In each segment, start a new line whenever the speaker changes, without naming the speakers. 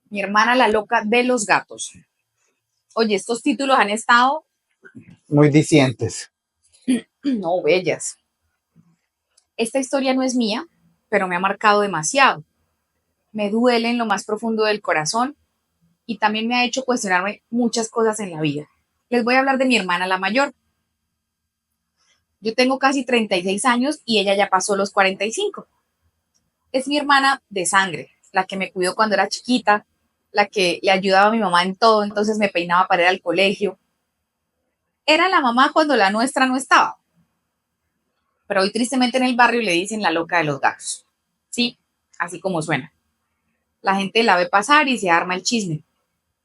Mi hermana la loca de los gatos. Oye, estos títulos han estado,
Muy dicientes.
no, bellas. Esta historia no es mía, pero me ha marcado demasiado. Me duele en lo más profundo del corazón y también me ha hecho cuestionarme muchas cosas en la vida. Les voy a hablar de mi hermana la mayor. Yo tengo casi 36 años y ella ya pasó los 45. Es mi hermana de sangre, la que me cuidó cuando era chiquita, la que le ayudaba a mi mamá en todo, entonces me peinaba para ir al colegio. Era la mamá cuando la nuestra no estaba, pero hoy tristemente en el barrio le dicen la loca de los gatos. Sí, así como suena. La gente la ve pasar y se arma el chisme,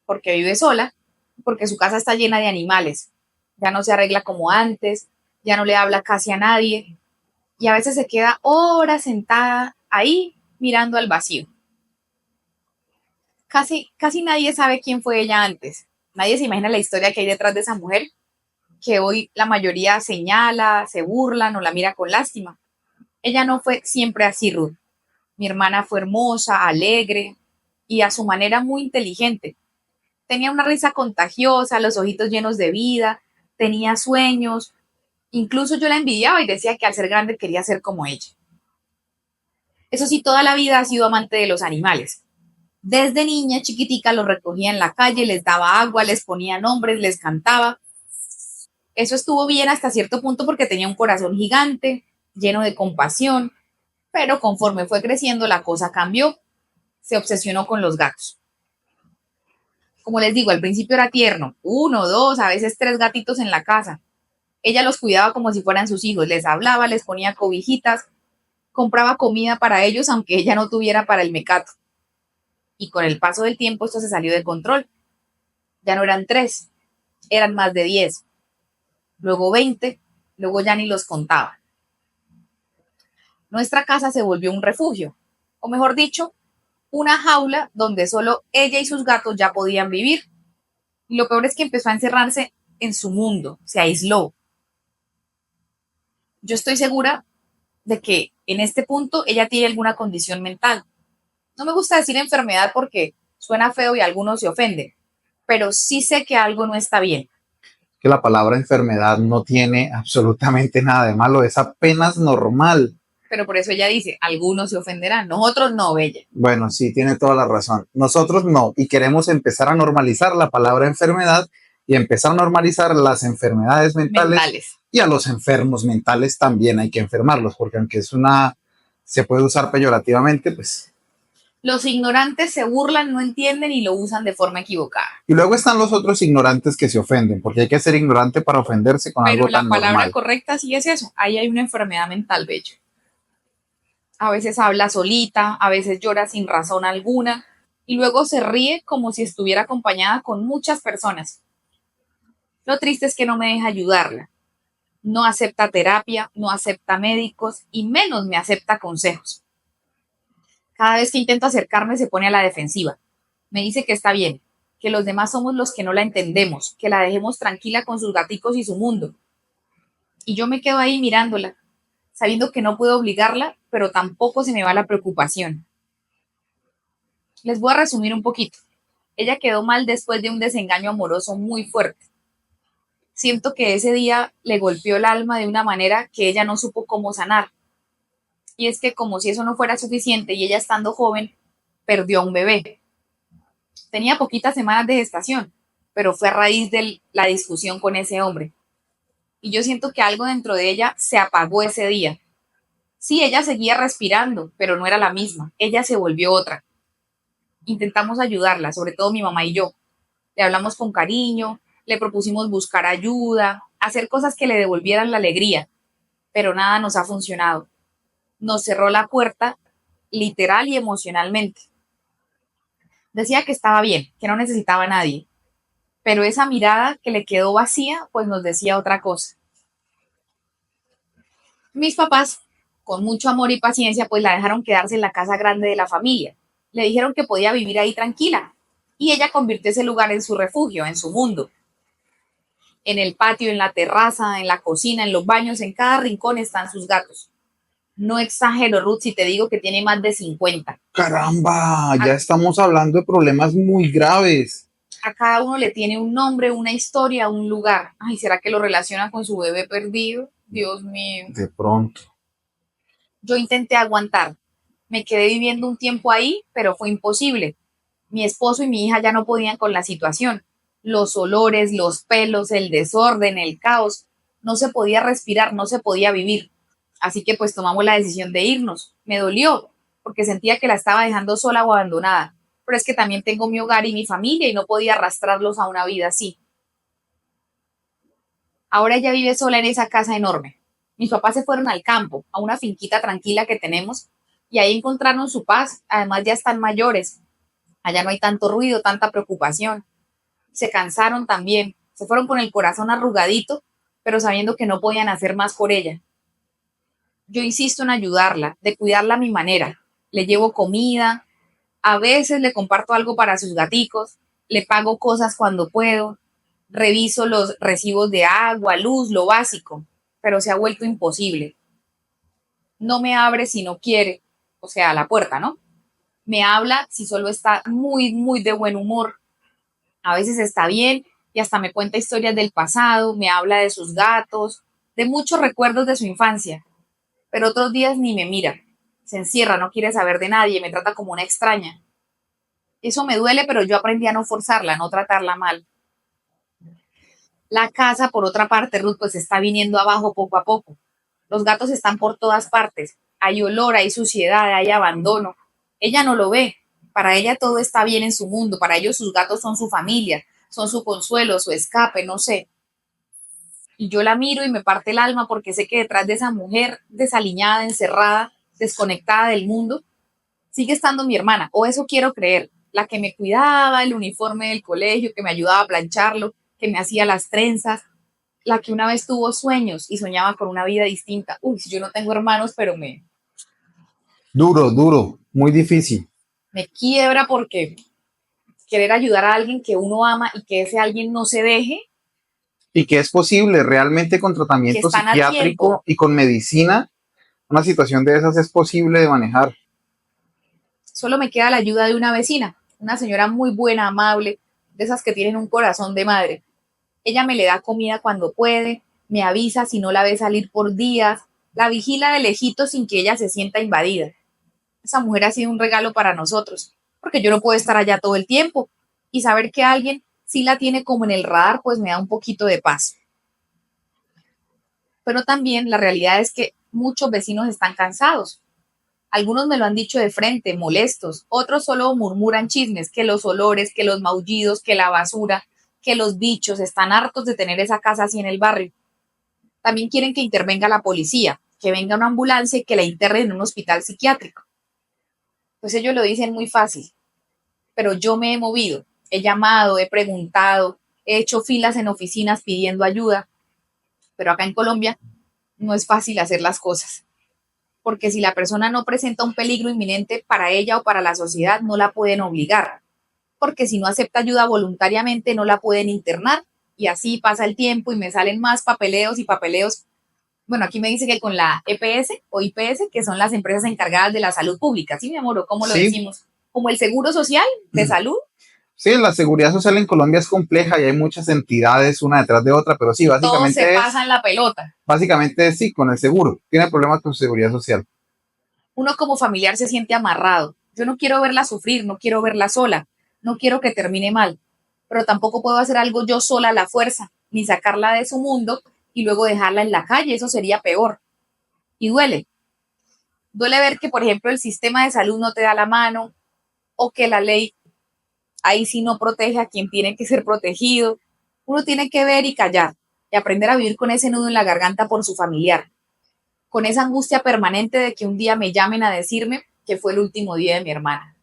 porque vive sola, porque su casa está llena de animales. Ya no se arregla como antes, ya no le habla casi a nadie y a veces se queda horas sentada ahí mirando al vacío. Casi nadie sabe quién fue ella antes. Nadie se imagina la historia que hay detrás de esa mujer, que hoy la mayoría señala, se burlan o la mira con lástima. Ella no fue siempre así, Ruth. Mi hermana fue hermosa, alegre y a su manera muy inteligente. Tenía una risa contagiosa, los ojitos llenos de vida, tenía sueños. Incluso yo la envidiaba y decía que al ser grande quería ser como ella. Eso sí, toda la vida ha sido amante de los animales. Desde niña chiquitica los recogía en la calle, les daba agua, les ponía nombres, les cantaba. Eso estuvo bien hasta cierto punto porque tenía un corazón gigante, lleno de compasión, pero conforme fue creciendo la cosa cambió. Se obsesionó con los gatos. Como les digo, al principio era tierno, uno, dos, a veces tres gatitos en la casa. Ella los cuidaba como si fueran sus hijos, les hablaba, les ponía cobijitas, compraba comida para ellos aunque ella no tuviera para el mecato. Y con el paso del tiempo esto se salió de control. Ya no eran tres, eran más de 10, luego 20, luego ya ni los contaba. Nuestra casa se volvió un refugio, o mejor dicho, una jaula donde solo ella y sus gatos ya podían vivir. Y lo peor es que empezó a encerrarse en su mundo, se aisló. Yo estoy segura de que en este punto ella tiene alguna condición mental. No me gusta decir enfermedad porque suena feo y algunos se ofenden, pero sí sé que algo no está bien.
Que la palabra enfermedad no tiene absolutamente nada de malo, es apenas normal.
Pero por eso ella dice, algunos se ofenderán, nosotros no, Bella.
Bueno, sí, tiene toda la razón. Nosotros no, y queremos empezar a normalizar la palabra enfermedad y empezar a normalizar las enfermedades mentales,
Mentales.
y a los enfermos mentales también hay que enfermarlos, porque aunque se puede usar peyorativamente, pues.
Los ignorantes se burlan, no entienden y lo usan de forma equivocada.
Y luego están los otros ignorantes que se ofenden, porque hay que ser ignorante para ofenderse con
Pero
algo
la
tan
palabra
normal.
correcta sí es eso, ahí hay una enfermedad mental, Bello. A veces habla solita, a veces llora sin razón alguna y luego se ríe como si estuviera acompañada con muchas personas. Lo triste es que no me deja ayudarla. No acepta terapia, no acepta médicos y menos me acepta consejos. Cada vez que intento acercarme se pone a la defensiva. Me dice que está bien, que los demás somos los que no la entendemos, que la dejemos tranquila con sus gaticos y su mundo. Y yo me quedo ahí mirándola, sabiendo que no puedo obligarla, pero tampoco se me va la preocupación. Les voy a resumir un poquito. Ella quedó mal después de un desengaño amoroso muy fuerte. Siento que ese día le golpeó el alma de una manera que ella no supo cómo sanar. Y es que como si eso no fuera suficiente y ella estando joven, perdió a un bebé. Tenía poquitas semanas de gestación, pero fue a raíz de la discusión con ese hombre. Y yo siento que algo dentro de ella se apagó ese día. Sí, ella seguía respirando, pero no era la misma. Ella se volvió otra. Intentamos ayudarla, sobre todo mi mamá y yo. Le hablamos con cariño, le propusimos buscar ayuda, hacer cosas que le devolvieran la alegría, pero nada nos ha funcionado. Nos cerró la puerta literal y emocionalmente. Decía que estaba bien, que no necesitaba a nadie, pero esa mirada que le quedó vacía, pues nos decía otra cosa. Mis papás, con mucho amor y paciencia, pues la dejaron quedarse en la casa grande de la familia. Le dijeron que podía vivir ahí tranquila, y ella convirtió ese lugar en su refugio, en su mundo. En el patio, en la terraza, en la cocina, en los baños, en cada rincón están sus gatos. No exagero, Ruth, si te digo que tiene más de 50.
Caramba,
A,
ya estamos hablando de problemas muy graves.
a cada uno le tiene un nombre, una historia, un lugar. Ay, ¿será que lo relaciona con su bebé perdido? Dios mío.
De pronto.
Yo intenté aguantar. Me quedé viviendo un tiempo ahí, pero fue imposible. Mi esposo y mi hija ya no podían con la situación. Los olores, los pelos, el desorden, el caos. No se podía respirar, no se podía vivir. Así que pues tomamos la decisión de irnos. Me dolió, porque sentía que la estaba dejando sola o abandonada. Pero es que también tengo mi hogar y mi familia y no podía arrastrarlos a una vida así. Ahora ella vive sola en esa casa enorme. Mis papás se fueron al campo, a una finquita tranquila que tenemos, y ahí encontraron su paz. Además ya están mayores. Allá no hay tanto ruido, tanta preocupación. Se cansaron también. Se fueron con el corazón arrugadito, pero sabiendo que no podían hacer más por ella. Yo insisto en ayudarla, de cuidarla a mi manera. Le llevo comida, a veces le comparto algo para sus gaticos, le pago cosas cuando puedo, reviso los recibos de agua, luz, lo básico, pero se ha vuelto imposible. No me abre si no quiere, o sea, a la puerta, ¿no? Me habla si solo está muy, muy de buen humor. A veces está bien y hasta me cuenta historias del pasado, me habla de sus gatos, de muchos recuerdos de su infancia, pero otros días ni me mira. Se encierra, no quiere saber de nadie, me trata como una extraña. Eso me duele, pero yo aprendí a no forzarla, a no tratarla mal. La casa, por otra parte, Ruth, pues está viniendo abajo poco a poco. Los gatos están por todas partes. Hay olor, hay suciedad, hay abandono. Ella no lo ve. Para ella todo está bien en su mundo. Para ellos sus gatos son su familia, son su consuelo, su escape, no sé. Y yo la miro y me parte el alma porque sé que detrás de esa mujer desaliñada, encerrada, desconectada del mundo, sigue estando mi hermana, o eso quiero creer, la que me cuidaba el uniforme del colegio, que me ayudaba a plancharlo, que me hacía las trenzas, la que una vez tuvo sueños y soñaba con una vida distinta. Uy, yo no tengo hermanos, pero
Duro, duro, muy difícil.
me quiebra porque querer ayudar a alguien que uno ama y que ese alguien no se deje,
Y que es posible realmente con
que
tratamiento
están a tiempo.
psiquiátrico y con medicina, una situación de esas es posible de manejar.
Solo me queda la ayuda de una vecina, una señora muy buena, amable, de esas que tienen un corazón de madre. Ella me le da comida cuando puede, me avisa si no la ve salir por días, la vigila de lejito sin que ella se sienta invadida. Esa mujer ha sido un regalo para nosotros, porque yo no puedo estar allá todo el tiempo y saber que alguien sí la tiene como en el radar, pues me da un poquito de paz. Pero también la realidad es que muchos vecinos están cansados. Algunos me lo han dicho de frente, molestos, otros solo murmuran chismes, que los olores, que los maullidos, que la basura, que los bichos, están hartos de tener esa casa así en el barrio. También quieren que intervenga la policía, que venga una ambulancia y que la internen en un hospital psiquiátrico. Pues ellos lo dicen muy fácil, pero yo me he movido, he llamado, he preguntado, he hecho filas en oficinas pidiendo ayuda, pero acá en Colombia no es fácil hacer las cosas, porque si la persona no presenta un peligro inminente para ella o para la sociedad, no la pueden obligar, porque si no acepta ayuda voluntariamente, no la pueden internar, y así pasa el tiempo y me salen más papeleos y papeleos. Bueno, aquí me dice que con la EPS o IPS, que son las empresas encargadas de la salud pública, ¿sí, mi amor? ¿O cómo lo
Sí,
decimos? Como el Seguro Social de Salud.
sí, la seguridad social en Colombia es compleja y hay muchas entidades una detrás de otra, pero sí,
Y todos se pasan la pelota.
básicamente sí, con el seguro. Tiene problemas con seguridad social.
Uno como familiar se siente amarrado. Yo no quiero verla sufrir, no quiero verla sola, no quiero que termine mal, pero tampoco puedo hacer algo yo sola a la fuerza, ni sacarla de su mundo y luego dejarla en la calle, eso sería peor. Y duele. Duele ver que, por ejemplo, el sistema de salud no te da la mano o que la ley ahí sí no protege a quien tiene que ser protegido. Uno tiene que ver y callar y aprender a vivir con ese nudo en la garganta por su familiar, con esa angustia permanente de que un día me llamen a decirme que fue el último día de mi hermana.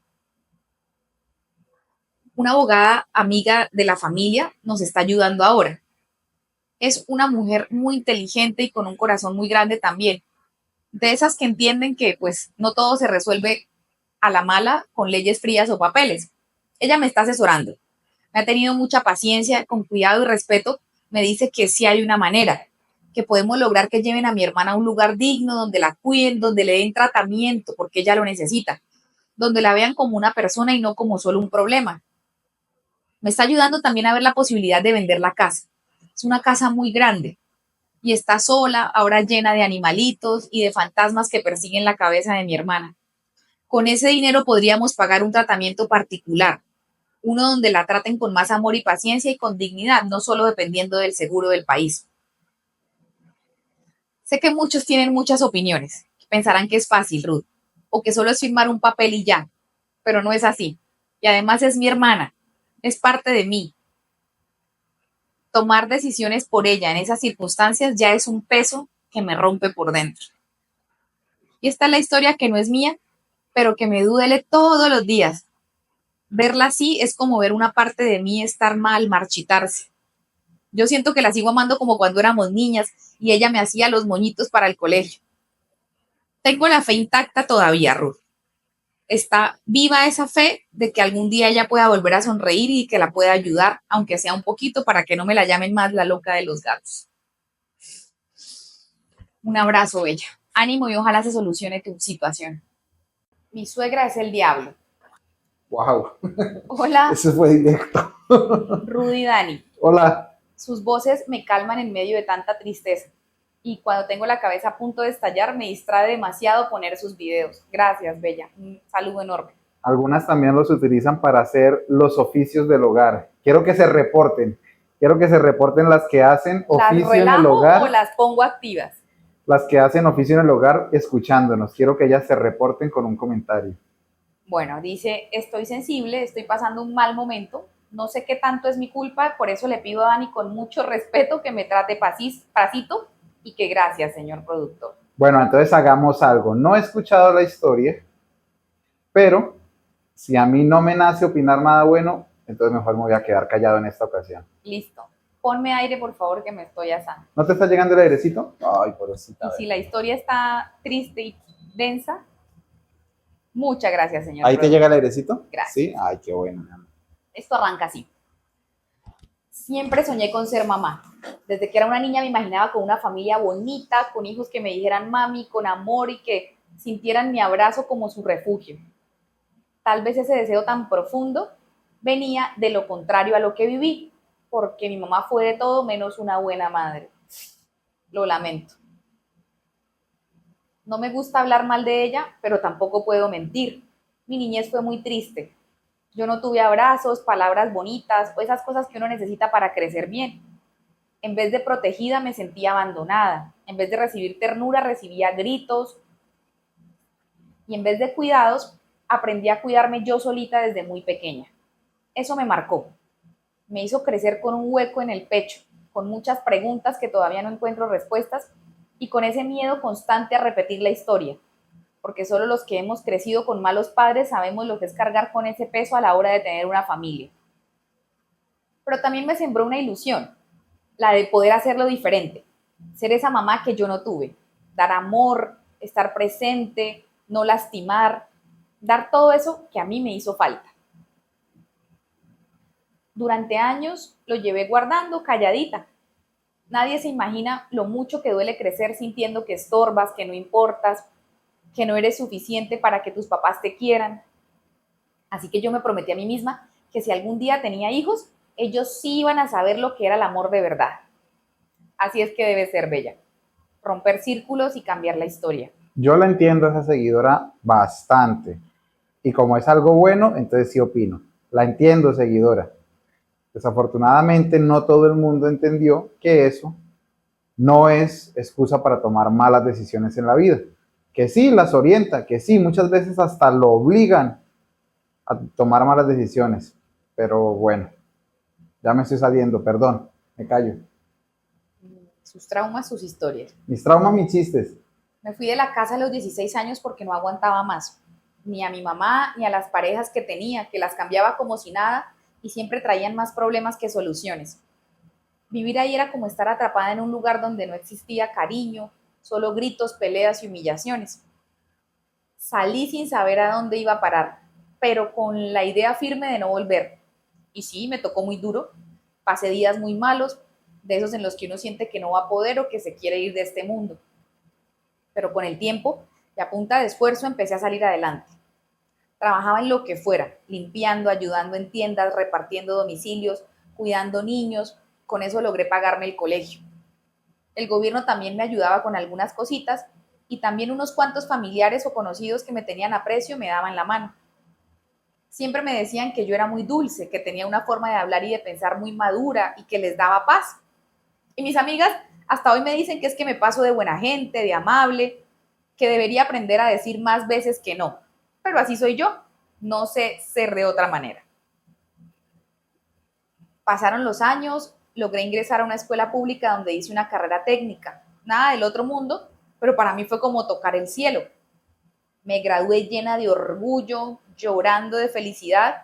Una abogada amiga de la familia nos está ayudando ahora. Es una mujer muy inteligente y con un corazón muy grande también. De esas que entienden que pues no todo se resuelve a la mala con leyes frías o papeles. Ella me está asesorando. Me ha tenido mucha paciencia, con cuidado y respeto. Me dice que sí hay una manera. que podemos lograr que lleven a mi hermana a un lugar digno, donde la cuiden, donde le den tratamiento, porque ella lo necesita, donde la vean como una persona y no como solo un problema. Me está ayudando también a ver la posibilidad de vender la casa. Es una casa muy grande y está sola, ahora llena de animalitos y de fantasmas que persiguen la cabeza de mi hermana. Con ese dinero podríamos pagar un tratamiento particular, uno donde la traten con más amor y paciencia y con dignidad, no solo dependiendo del seguro del país. Sé que muchos tienen muchas opiniones, pensarán que es fácil, Ruth, o que solo es firmar un papel y ya, pero no es así. Y además es mi hermana, es parte de mí. Tomar decisiones por ella en esas circunstancias ya es un peso que me rompe por dentro. Y esta es la historia que no es mía, pero que me duele todos los días. Verla así es como ver una parte de mí estar mal, marchitarse. Yo siento que la sigo amando como cuando éramos niñas y ella me hacía los moñitos para el colegio. Tengo la fe intacta todavía, Ruth. Está viva esa fe de que algún día ella pueda volver a sonreír y que la pueda ayudar, aunque sea un poquito, para que no me la llamen más la loca de los gatos. Un abrazo, bella. Ánimo y ojalá se solucione tu situación. Mi suegra es el diablo.
Wow,
Hola,
eso fue directo.
Rudy y Dani.
Hola.
Sus voces me calman en medio de tanta tristeza. Y cuando tengo la cabeza a punto de estallar, me distrae demasiado poner sus videos. Gracias, bella. Un saludo enorme.
Algunas también los utilizan para hacer los oficios del hogar. Quiero que se reporten. Quiero que se reporten las que hacen
¿Las
oficio en el
relajo
hogar.
o las pongo activas?
Las que hacen oficio en el hogar escuchándonos. Quiero que ellas se reporten con un comentario.
Bueno, dice, estoy sensible, estoy pasando un mal momento, no sé qué tanto es mi culpa, por eso le pido a Dani con mucho respeto que me trate pasito y que gracias, señor productor.
Bueno, entonces hagamos algo. No he escuchado la historia, pero si a mí no me nace opinar nada bueno, entonces mejor me voy a quedar callado en esta ocasión.
Listo. Ponme aire, por favor, que me estoy asando.
¿No te está llegando el airecito? Ay, pobrecita.
Y si la historia está triste y densa, muchas gracias, señor
¿Ahí te
productor.
llega el airecito?
Gracias.
Sí. Ay, qué bueno.
Esto arranca así. Siempre soñé con ser mamá. Desde que era una niña me imaginaba con una familia bonita, con hijos que me dijeran mami, con amor y que sintieran mi abrazo como su refugio. Tal vez ese deseo tan profundo venía de lo contrario a lo que viví, porque mi mamá fue de todo menos una buena madre. Lo lamento. No me gusta hablar mal de ella, pero tampoco puedo mentir. Mi niñez fue muy triste. Yo no tuve abrazos, palabras bonitas o esas cosas que uno necesita para crecer bien. En vez de protegida me sentía abandonada. En vez de recibir ternura recibía gritos. Y en vez de cuidados aprendí a cuidarme yo solita desde muy pequeña. Eso me marcó. Me hizo crecer con un hueco en el pecho, con muchas preguntas que todavía no encuentro respuestas y con ese miedo constante a repetir la historia, porque solo los que hemos crecido con malos padres sabemos lo que es cargar con ese peso a la hora de tener una familia. Pero también me sembró una ilusión, la de poder hacerlo diferente, ser esa mamá que yo no tuve, dar amor, estar presente, no lastimar, dar todo eso que a mí me hizo falta. Durante años lo llevé guardando calladita. Nadie se imagina lo mucho que duele crecer sintiendo que estorbas, que no importas, que no eres suficiente para que tus papás te quieran. Así que yo me prometí a mí misma que si algún día tenía hijos, ellos sí iban a saber lo que era el amor de verdad. Así es que debe ser, bella. Romper círculos y cambiar la historia.
Yo la entiendo a esa seguidora bastante. Y como es algo bueno, entonces sí opino. La entiendo, seguidora. Desafortunadamente, no todo el mundo entendió que eso no es excusa para tomar malas decisiones en la vida. Que sí, las orienta, que sí, muchas veces hasta lo obligan a tomar malas decisiones. Pero bueno, ya me estoy saliendo, perdón, me callo.
Sus traumas, sus historias.
Mis traumas, mis chistes.
Me fui de la casa a los 16 años porque no aguantaba más. Ni a mi mamá, ni a las parejas que tenía, que las cambiaba como si nada y siempre traían más problemas que soluciones. Vivir ahí era como estar atrapada en un lugar donde no existía cariño, solo gritos, peleas y humillaciones. Salí sin saber a dónde iba a parar, pero con la idea firme de no volver. Y sí, me tocó muy duro. Pasé días muy malos, de esos en los que uno siente que no va a poder o que se quiere ir de este mundo. Pero con el tiempo y a punta de esfuerzo empecé a salir adelante. Trabajaba en lo que fuera, limpiando, ayudando en tiendas, repartiendo domicilios, cuidando niños. Con eso logré pagarme el colegio. El gobierno también me ayudaba con algunas cositas y también unos cuantos familiares o conocidos que me tenían aprecio me daban la mano. Siempre me decían que yo era muy dulce, que tenía una forma de hablar y de pensar muy madura y que les daba paz. Y mis amigas hasta hoy me dicen que es que me paso de buena gente, de amable, que debería aprender a decir más veces que no. Pero así soy yo, no sé ser de otra manera. Pasaron los años, logré ingresar a una escuela pública donde hice una carrera técnica. Nada del otro mundo, pero para mí fue como tocar el cielo. Me gradué llena de orgullo, llorando de felicidad,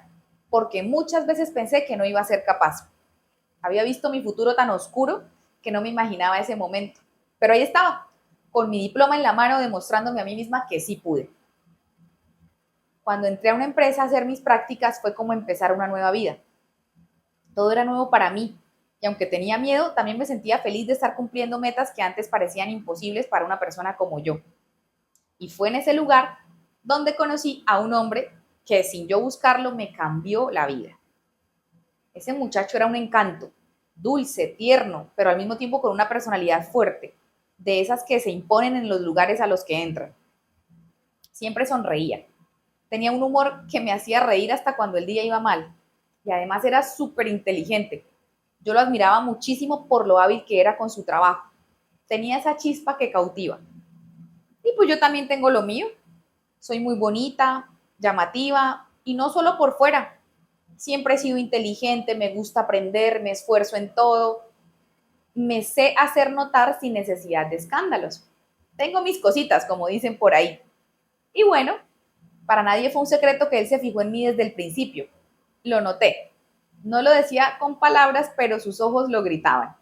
porque muchas veces pensé que no iba a ser capaz. Había visto mi futuro tan oscuro que no me imaginaba ese momento. Pero ahí estaba, con mi diploma en la mano, demostrándome a mí misma que sí pude. Cuando entré a una empresa a hacer mis prácticas fue como empezar una nueva vida. Todo era nuevo para mí y aunque tenía miedo, también me sentía feliz de estar cumpliendo metas que antes parecían imposibles para una persona como yo. Y fue en ese lugar donde conocí a un hombre que sin yo buscarlo me cambió la vida. Ese muchacho era un encanto, dulce, tierno, pero al mismo tiempo con una personalidad fuerte, de esas que se imponen en los lugares a los que entran. Siempre sonreía. Tenía un humor que me hacía reír hasta cuando el día iba mal. Y además era súper inteligente. Yo lo admiraba muchísimo por lo hábil que era con su trabajo. Tenía esa chispa que cautiva. Y pues yo también tengo lo mío. Soy muy bonita, llamativa y no solo por fuera. Siempre he sido inteligente, me gusta aprender, me esfuerzo en todo. Me sé hacer notar sin necesidad de escándalos. Tengo mis cositas, como dicen por ahí. Y bueno, para nadie fue un secreto que él se fijó en mí desde el principio. Lo noté. No lo decía con palabras, pero sus ojos lo gritaban.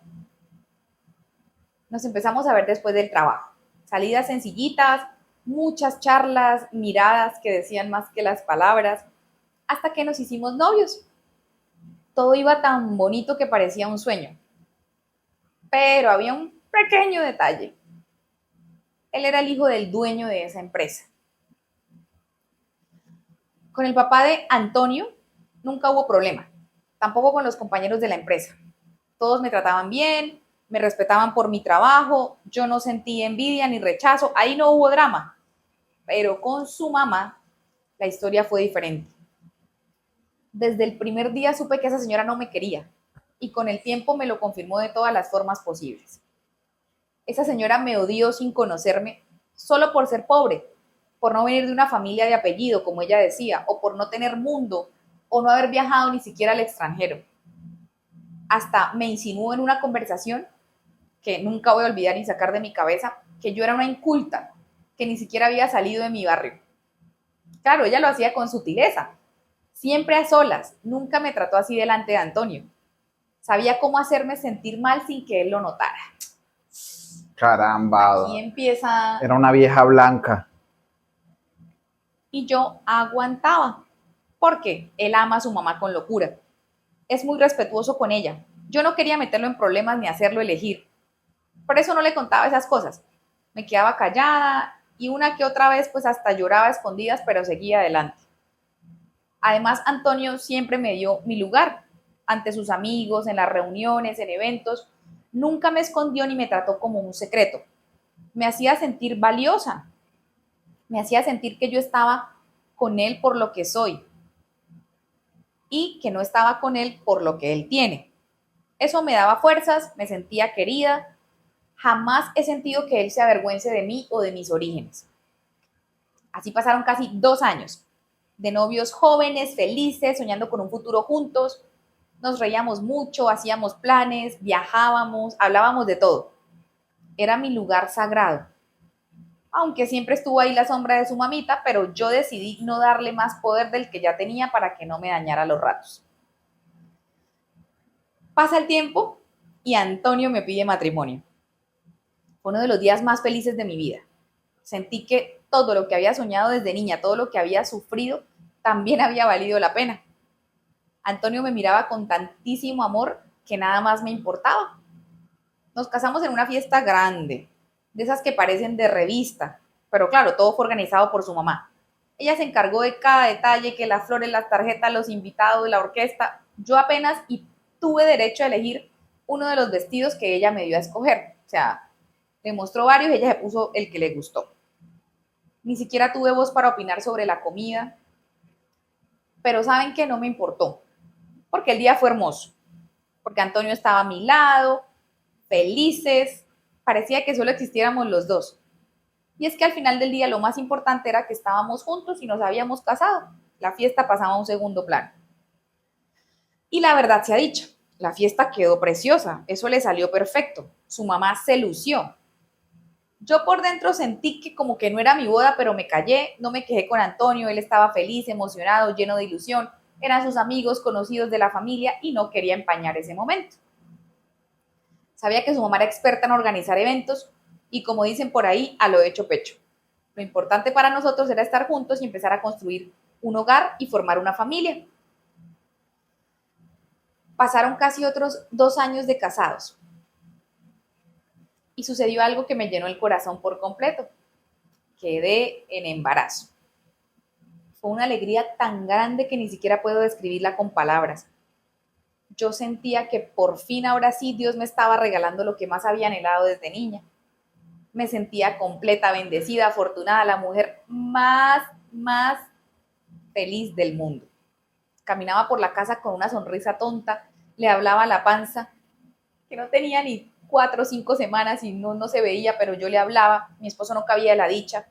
Nos empezamos a ver después del trabajo. Salidas sencillitas, muchas charlas, miradas que decían más que las palabras, hasta que nos hicimos novios. Todo iba tan bonito que parecía un sueño. Pero había un pequeño detalle. Él era el hijo del dueño de esa empresa. Con el papá de Antonio nunca hubo problema, tampoco con los compañeros de la empresa. Todos me trataban bien, me respetaban por mi trabajo, yo no sentí envidia ni rechazo, ahí no hubo drama. Pero con su mamá la historia fue diferente. Desde el primer día supe que esa señora no me quería y con el tiempo me lo confirmó de todas las formas posibles. Esa señora me odió sin conocerme solo por ser pobre, por no venir de una familia de apellido, como ella decía, o por no tener mundo, o no haber viajado ni siquiera al extranjero. Hasta me insinuó en una conversación que nunca voy a olvidar ni sacar de mi cabeza, que yo era una inculta, que ni siquiera había salido de mi barrio. Claro, ella lo hacía con sutileza, siempre a solas, nunca me trató así delante de Antonio. Sabía cómo hacerme sentir mal sin que él lo notara. Aquí
Caramba,
empieza.
era una vieja blanca.
Y yo aguantaba, porque él ama a su mamá con locura. Es muy respetuoso con ella. Yo no quería meterlo en problemas ni hacerlo elegir. Por eso no le contaba esas cosas. Me quedaba callada y una que otra vez pues hasta lloraba a escondidas, pero seguía adelante. Además, Antonio siempre me dio mi lugar ante sus amigos, en las reuniones, en eventos. Nunca me escondió ni me trató como un secreto. Me hacía sentir valiosa. Me hacía sentir que yo estaba con él por lo que soy y que no estaba con él por lo que él tiene. Eso me daba fuerzas, me sentía querida. Jamás he sentido que él se avergüence de mí o de mis orígenes. Así pasaron casi 2 años, de novios jóvenes, felices, soñando con un futuro juntos. Nos reíamos mucho, hacíamos planes, viajábamos, hablábamos de todo. Era mi lugar sagrado. Aunque siempre estuvo ahí la sombra de su mamita, pero yo decidí no darle más poder del que ya tenía para que no me dañara los ratos. Pasa el tiempo y Antonio me pide matrimonio. Fue uno de los días más felices de mi vida. Sentí que todo lo que había soñado desde niña, todo lo que había sufrido, también había valido la pena. Antonio me miraba con tantísimo amor que nada más me importaba. Nos casamos en una fiesta grande, de esas que parecen de revista, pero claro, todo fue organizado por su mamá. Ella se encargó de cada detalle, que las flores, las tarjetas, los invitados, la orquesta. Yo apenas y tuve derecho a elegir uno de los vestidos que ella me dio a escoger. O sea, me mostró varios y ella se puso el que le gustó. Ni siquiera tuve voz para opinar sobre la comida, pero saben que no me importó, porque el día fue hermoso, porque Antonio estaba a mi lado, felices, parecía que solo existiéramos los dos. Y es que al final del día lo más importante era que estábamos juntos y nos habíamos casado. La fiesta pasaba a un segundo plano. Y la verdad se ha dicho, la fiesta quedó preciosa, eso le salió perfecto. Su mamá se lució. Yo por dentro sentí que como que no era mi boda, pero me callé, no me quejé con Antonio, él estaba feliz, emocionado, lleno de ilusión, eran sus amigos, conocidos de la familia y no quería empañar ese momento. Sabía que su mamá era experta en organizar eventos y como dicen por ahí, a lo hecho pecho. Lo importante para nosotros era estar juntos y empezar a construir un hogar y formar una familia. Pasaron casi otros 2 años de casados y sucedió algo que me llenó el corazón por completo. Quedé en embarazo. Fue una alegría tan grande que ni siquiera puedo describirla con palabras. Yo sentía que por fin ahora sí Dios me estaba regalando lo que más había anhelado desde niña. Me sentía completa, bendecida, afortunada, la mujer más feliz del mundo. Caminaba por la casa con una sonrisa tonta, le hablaba a la panza, que no tenía ni 4 o 5 semanas y no se veía, pero yo le hablaba, mi esposo no cabía de la dicha.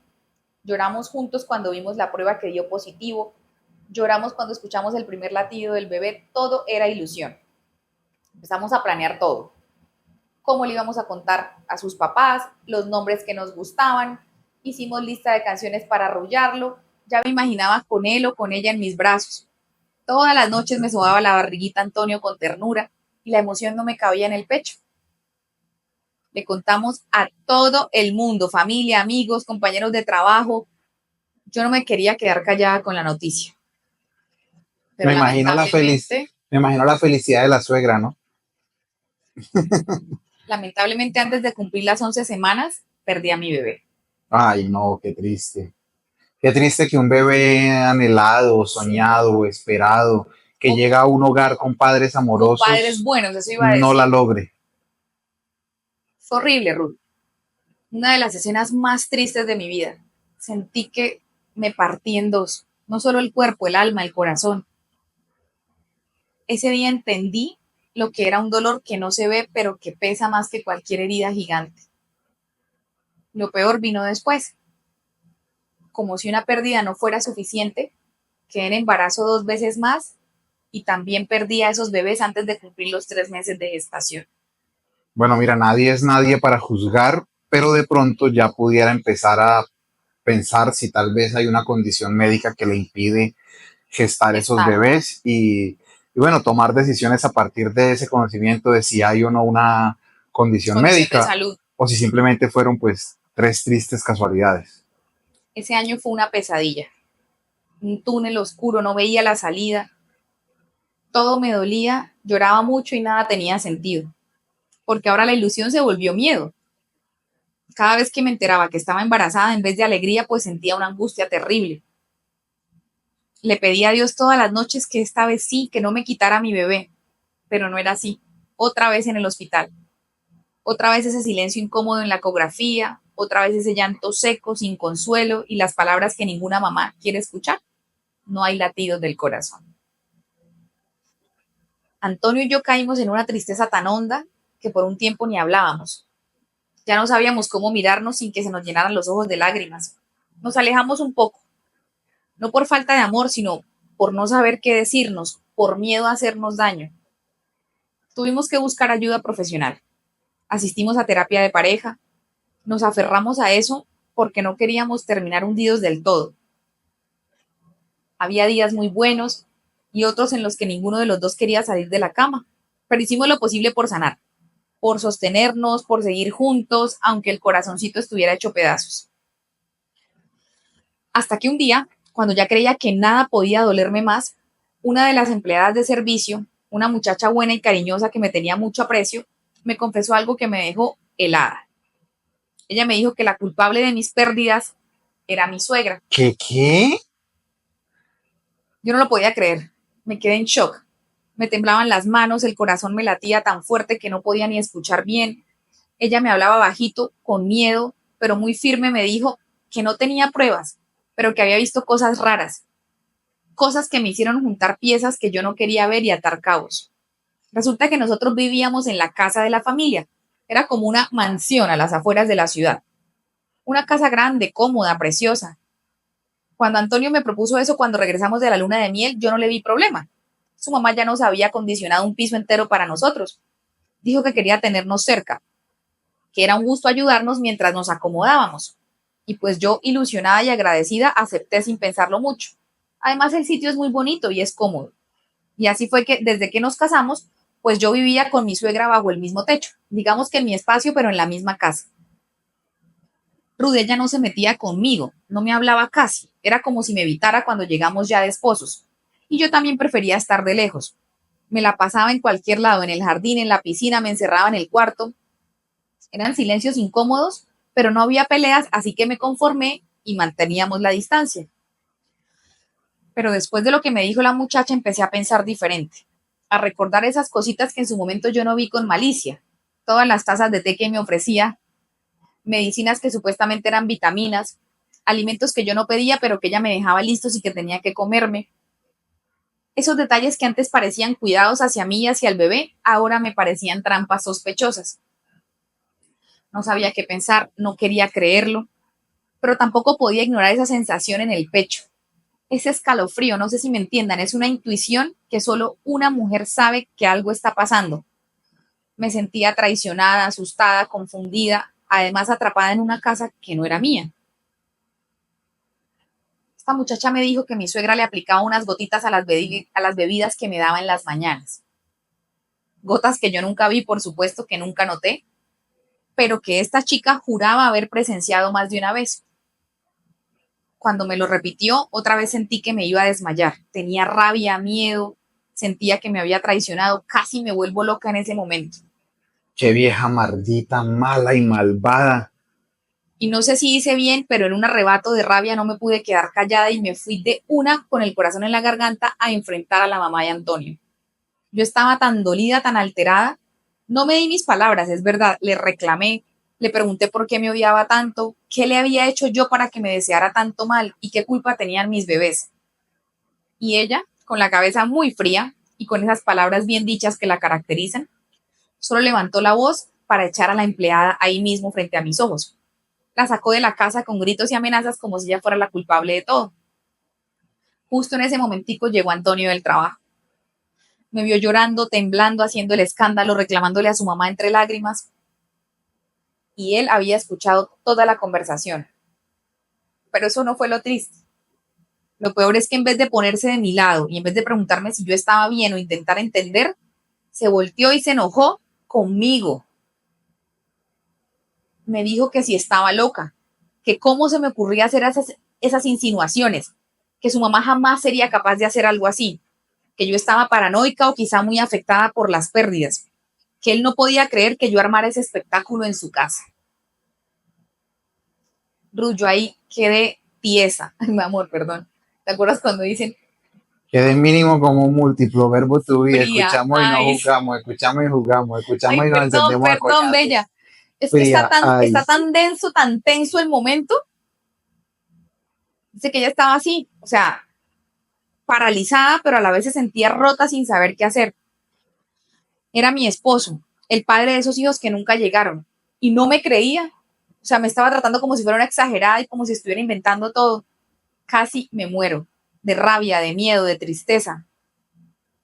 Lloramos juntos cuando vimos la prueba que dio positivo, lloramos cuando escuchamos el primer latido del bebé, todo era ilusión. Empezamos a planear todo, cómo le íbamos a contar a sus papás, los nombres que nos gustaban, hicimos lista de canciones para arrullarlo, ya me imaginaba con él o con ella en mis brazos. Todas las noches me sobaba la barriguita Antonio con ternura y la emoción no me cabía en el pecho. Le contamos a todo el mundo, familia, amigos, compañeros de trabajo. Yo no me quería quedar callada con la noticia, pero
Me imagino la feliz,
lamentablemente,
me imagino la felicidad de la suegra, ¿no?
lamentablemente antes de cumplir las 11 semanas, perdí a mi bebé.
Ay, no, qué triste. Qué triste que un bebé anhelado, soñado, esperado, que llega a un hogar con padres
Con padres
amorosos,
buenos, eso iba a
no la
decir.
logre.
Fue horrible, Ruth. Una de las escenas más tristes de mi vida. Sentí que me partí en dos, no solo el cuerpo, el alma, el corazón. Ese día entendí lo que era un dolor que no se ve, pero que pesa más que cualquier herida gigante. Lo peor vino después. Como si una pérdida no fuera suficiente, quedé en embarazo 2 veces más y también perdí a esos bebés antes de cumplir los 3 meses de gestación.
Bueno, mira, nadie es nadie para juzgar, pero de pronto ya pudiera empezar a pensar si tal vez hay una condición médica que le impide gestar esos
Gestar
bebés y bueno, tomar decisiones a partir de ese conocimiento de si hay o no una condición
condición de
médica
salud.
o si simplemente fueron pues tres tristes casualidades.
Ese año fue una pesadilla. Un túnel oscuro, no veía la salida. Todo me dolía, lloraba mucho y nada tenía sentido. Porque ahora la ilusión se volvió miedo. Cada vez que me enteraba que estaba embarazada, en vez de alegría, pues sentía una angustia terrible. Le pedí a Dios todas las noches que esta vez sí, que no me quitara mi bebé, pero no era así. Otra vez en el hospital, otra vez ese silencio incómodo en la ecografía, otra vez ese llanto seco, sin consuelo y las palabras que ninguna mamá quiere escuchar. No hay latidos del corazón. Antonio y yo caímos en una tristeza tan honda que por un tiempo ni hablábamos. Ya no sabíamos cómo mirarnos sin que se nos llenaran los ojos de lágrimas. Nos alejamos un poco, no por falta de amor, sino por no saber qué decirnos, por miedo a hacernos daño. Tuvimos que buscar ayuda profesional. Asistimos a terapia de pareja, nos aferramos a eso porque no queríamos terminar hundidos del todo. Había días muy buenos y otros en los que ninguno de los dos quería salir de la cama, pero hicimos lo posible por sanar, por sostenernos, por seguir juntos, aunque el corazoncito estuviera hecho pedazos. Hasta que un día, cuando ya creía que nada podía dolerme más, una de las empleadas de servicio, una muchacha buena y cariñosa que me tenía mucho aprecio, me confesó algo que me dejó helada. Ella me dijo que la culpable de mis pérdidas era mi suegra.
¿Qué?
Yo no lo podía creer. Me quedé en shock. Me temblaban las manos, el corazón me latía tan fuerte que no podía ni escuchar bien. Ella me hablaba bajito, con miedo, pero muy firme me dijo que no tenía pruebas, pero que había visto cosas raras, cosas que me hicieron juntar piezas que yo no quería ver y atar cabos. Resulta que nosotros vivíamos en la casa de la familia. Era como una mansión a las afueras de la ciudad. Una casa grande, cómoda, preciosa. Cuando Antonio me propuso eso cuando regresamos de la luna de miel, yo no le vi problema. Su mamá ya nos había acondicionado un piso entero para nosotros. Dijo que quería tenernos cerca, que era un gusto ayudarnos mientras nos acomodábamos. Y pues yo, ilusionada y agradecida, acepté sin pensarlo mucho. Además, el sitio es muy bonito y es cómodo. Y así fue que desde que nos casamos, pues yo vivía con mi suegra bajo el mismo techo, digamos que en mi espacio, pero en la misma casa. Ruth, ella no se metía conmigo, no me hablaba casi, era como si me evitara cuando llegamos ya de esposos. Y yo también prefería estar de lejos. Me la pasaba en cualquier lado, en el jardín, en la piscina, me encerraba en el cuarto. Eran silencios incómodos, pero no había peleas, así que me conformé y manteníamos la distancia. Pero después de lo que me dijo la muchacha, empecé a pensar diferente, a recordar esas cositas que en su momento yo no vi con malicia. Todas las tazas de té que me ofrecía, medicinas que supuestamente eran vitaminas, alimentos que yo no pedía, pero que ella me dejaba listos y que tenía que comerme. Esos detalles que antes parecían cuidados hacia mí y hacia el bebé, ahora me parecían trampas sospechosas. No sabía qué pensar, no quería creerlo, pero tampoco podía ignorar esa sensación en el pecho. Ese escalofrío, no sé si me entiendan, es una intuición que solo una mujer sabe que algo está pasando. Me sentía traicionada, asustada, confundida, además atrapada en una casa que no era mía. Esta muchacha me dijo que mi suegra le aplicaba unas gotitas a las bebidas que me daba en las mañanas. Gotas que yo nunca vi, por supuesto que nunca noté, pero que esta chica juraba haber presenciado más de una vez. Cuando me lo repitió, otra vez sentí que me iba a desmayar. Tenía rabia, miedo, sentía que me había traicionado, casi me vuelvo loca en ese momento.
Qué vieja maldita, mala y malvada.
Y no sé si hice bien, pero en un arrebato de rabia no me pude quedar callada y me fui de una con el corazón en la garganta a enfrentar a la mamá de Antonio. Yo estaba tan dolida, tan alterada. No me di mis palabras, es verdad, le reclamé, le pregunté por qué me odiaba tanto, qué le había hecho yo para que me deseara tanto mal y qué culpa tenían mis bebés. Y ella, con la cabeza muy fría y con esas palabras bien dichas que la caracterizan, solo levantó la voz para echar a la empleada ahí mismo frente a mis ojos. La sacó de la casa con gritos y amenazas como si ella fuera la culpable de todo. Justo en ese momentico llegó Antonio del trabajo. Me vio llorando, temblando, haciendo el escándalo, reclamándole a su mamá entre lágrimas. Y él había escuchado toda la conversación. Pero eso no fue lo triste. Lo peor es que en vez de ponerse de mi lado y en vez de preguntarme si yo estaba bien o intentar entender, se volteó y se enojó conmigo. Me dijo que si estaba loca, que cómo se me ocurría hacer esas insinuaciones, que su mamá jamás sería capaz de hacer algo así, que yo estaba paranoica o quizá muy afectada por las pérdidas, que él no podía creer que yo armara ese espectáculo en su casa. Ruth, yo ahí quedé tiesa. Ay, mi amor, perdón. ¿Te acuerdas cuando dicen
Quede mínimo como un múltiplo verbo to be.
fría?
Escuchamos y no
Ay,
juzgamos, escuchamos y juzgamos, escuchamos
ay,
y nos
perdón,
encendemos a
perdón,
coñazos.
bella. Es que
Fría, ay.
está tan denso, tan tenso el momento. Dice que ella estaba así, o sea, paralizada, pero a la vez se sentía rota sin saber qué hacer. Era mi esposo, el padre de esos hijos que nunca llegaron, y no me creía. O sea, me estaba tratando como si fuera una exagerada y como si estuviera inventando todo. Casi me muero, de rabia, de miedo, de tristeza.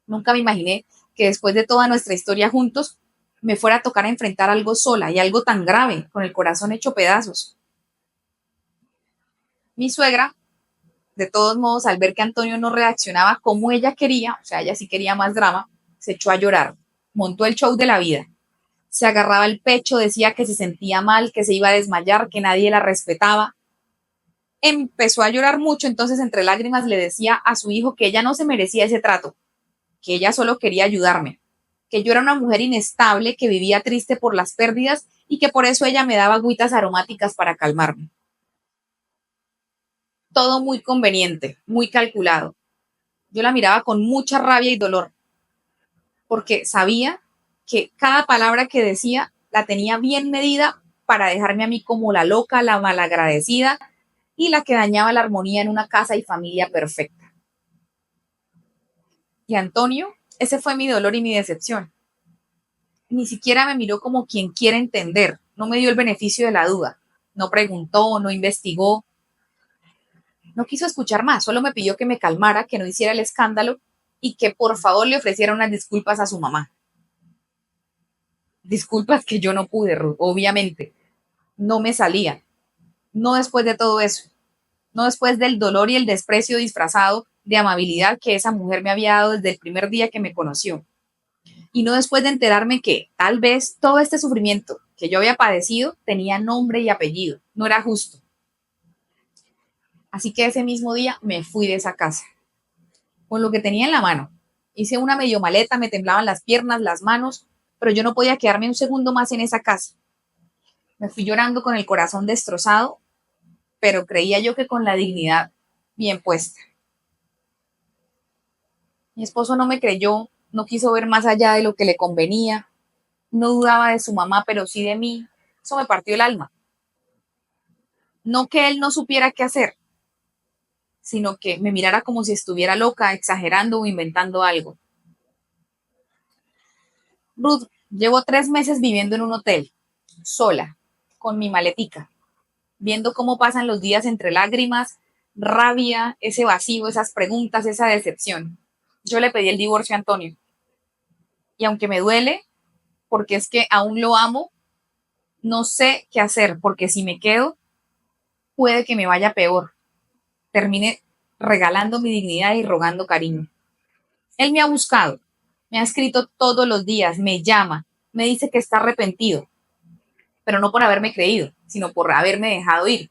Nunca me imaginé que después de toda nuestra historia juntos, me fuera a tocar enfrentar algo sola y algo tan grave, con el corazón hecho pedazos. Mi suegra, de todos modos, al ver que Antonio no reaccionaba como ella quería, o sea, ella sí quería más drama, se echó a llorar, montó el show de la vida. Se agarraba el pecho, decía que se sentía mal, que se iba a desmayar, que nadie la respetaba. Empezó a llorar mucho, entonces entre lágrimas le decía a su hijo que ella no se merecía ese trato, que ella solo quería ayudarme. que yo era una mujer inestable, que vivía triste por las pérdidas y que por eso ella me daba agüitas aromáticas para calmarme. Todo muy conveniente, muy calculado. Yo la miraba con mucha rabia y dolor, porque sabía que cada palabra que decía la tenía bien medida para dejarme a mí como la loca, la malagradecida y la que dañaba la armonía en una casa y familia perfecta. Y Antonio, ese fue mi dolor y mi decepción. Ni siquiera me miró como quien quiere entender, no me dio el beneficio de la duda, no preguntó, no investigó, no quiso escuchar más, solo me pidió que me calmara, que no hiciera el escándalo y que por favor le ofreciera unas disculpas a su mamá. Disculpas que yo no pude, Ruth, obviamente. No me salía. No después de todo eso. No después del dolor y el desprecio disfrazado de amabilidad que esa mujer me había dado desde el primer día que me conoció. Y no después de enterarme que tal vez todo este sufrimiento que yo había padecido tenía nombre y apellido. No era justo. Así que ese mismo día me fui de esa casa. Con lo que tenía en la mano. Hice una medio maleta, me temblaban las piernas, las manos, pero yo no podía quedarme un segundo más en esa casa. Me fui llorando con el corazón destrozado, pero creía yo que con la dignidad bien puesta. Mi esposo no me creyó, no quiso ver más allá de lo que le convenía, no dudaba de su mamá, pero sí de mí. Eso me partió el alma. No que él no supiera qué hacer, sino que me mirara como si estuviera loca, exagerando o inventando algo. Ruth, llevo 3 meses viviendo en un hotel, sola, con mi maletica, viendo cómo pasan los días entre lágrimas, rabia, ese vacío, esas preguntas, esa decepción. Yo le pedí el divorcio a Antonio. Y aunque me duele, porque es que aún lo amo, no sé qué hacer, porque si me quedo, puede que me vaya peor. Termine regalando mi dignidad y rogando cariño. Él me ha buscado, me ha escrito todos los días, me llama, me dice que está arrepentido, pero no por haberme creído, sino por haberme dejado ir.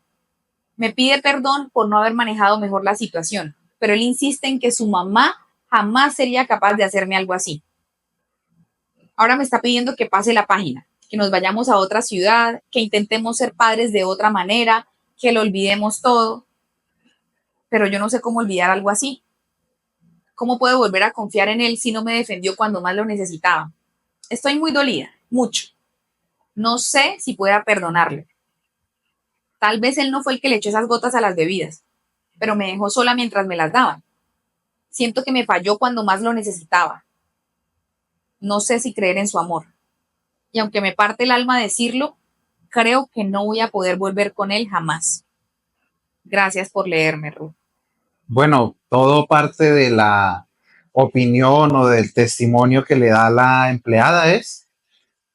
Me pide perdón por no haber manejado mejor la situación, pero él insiste en que su mamá jamás sería capaz de hacerme algo así. Ahora me está pidiendo que pase la página, que nos vayamos a otra ciudad, que intentemos ser padres de otra manera, que lo olvidemos todo, pero yo no sé cómo olvidar algo así. ¿Cómo puedo volver a confiar en él si no me defendió cuando más lo necesitaba? Estoy muy dolida, mucho. No sé si pueda perdonarle. Tal vez él no fue el que le echó esas gotas a las bebidas, pero me dejó sola mientras me las daban. Siento que me falló cuando más lo necesitaba. No sé si creer en su amor. Y aunque me parte el alma decirlo, creo que no voy a poder volver con él jamás. Gracias por leerme, Ruth.
Bueno, todo parte de la opinión o del testimonio que le da la empleada, ¿es?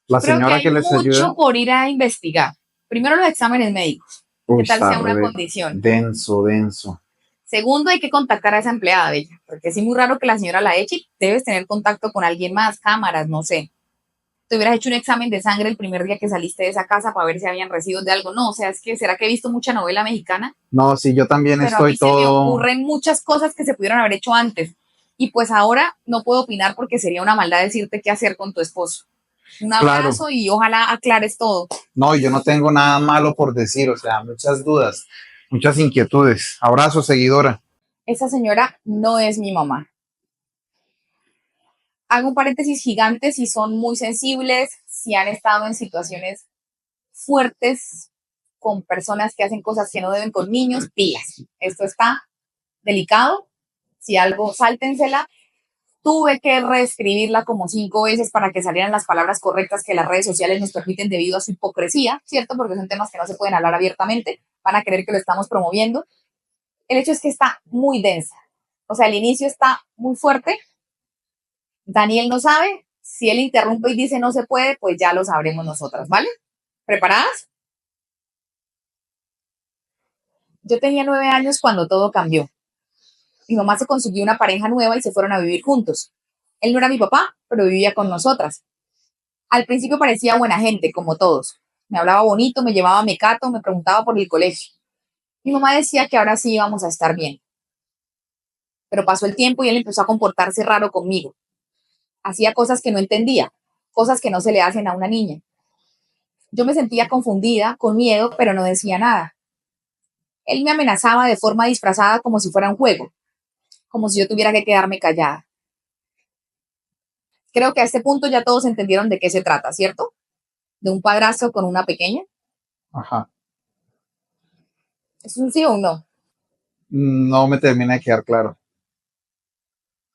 Yo
La
creo que
señora
hay
que les
mucho
ayuda.
por ir a investigar. Primero los exámenes médicos.
Uy,
¿Qué tal
está
sea una
re
condición?
denso, denso.
Segundo, hay que contactar a esa empleada de ella, porque es muy raro que la señora la eche y debes tener contacto con alguien más, cámaras, no sé. Te hubieras hecho un examen de sangre el primer día que saliste de esa casa para ver si habían residuos de algo. No, o sea, es que será que he visto mucha novela mexicana,
No, sí, yo también
pero a mí
estoy
se me
todo.
ocurren muchas cosas que se pudieron haber hecho antes. Y pues ahora no puedo opinar porque sería una maldad decirte qué hacer con tu esposo. Un
Claro,
abrazo y ojalá aclares todo.
no, yo no tengo nada malo por decir, o sea, muchas dudas, muchas inquietudes. Abrazo, seguidora.
Esa señora no es mi mamá. Hago un paréntesis gigante si son muy sensibles, si han estado en situaciones fuertes con personas que hacen cosas que no deben con niños, pilas. Esto está delicado. Si algo, sáltensela. Tuve que reescribirla como 5 veces para que salieran las palabras correctas que las redes sociales nos permiten debido a su hipocresía, ¿cierto? Porque son temas que no se pueden hablar abiertamente, van a creer que lo estamos promoviendo. El hecho es que está muy densa. O sea, el inicio está muy fuerte. Daniel no sabe. Si él interrumpe y dice no se puede, pues ya lo sabremos nosotras, ¿vale? ¿Preparadas? Yo tenía 9 años cuando todo cambió. Mi mamá se consiguió una pareja nueva y se fueron a vivir juntos. Él no era mi papá, pero vivía con nosotras. Al principio parecía buena gente, como todos. Me hablaba bonito, me llevaba a Mecato, me preguntaba por el colegio. Mi mamá decía que ahora sí íbamos a estar bien. Pero pasó el tiempo y él empezó a comportarse raro conmigo. Hacía cosas que no entendía, cosas que no se le hacen a una niña. Yo me sentía confundida, con miedo, pero no decía nada. Él me amenazaba de forma disfrazada como si fuera un juego, como si yo tuviera que quedarme callada. Creo que a este punto ya todos entendieron de qué se trata, ¿cierto? De un padrastro con una pequeña.
Ajá.
¿Es un sí o un no?
No me termina de quedar claro.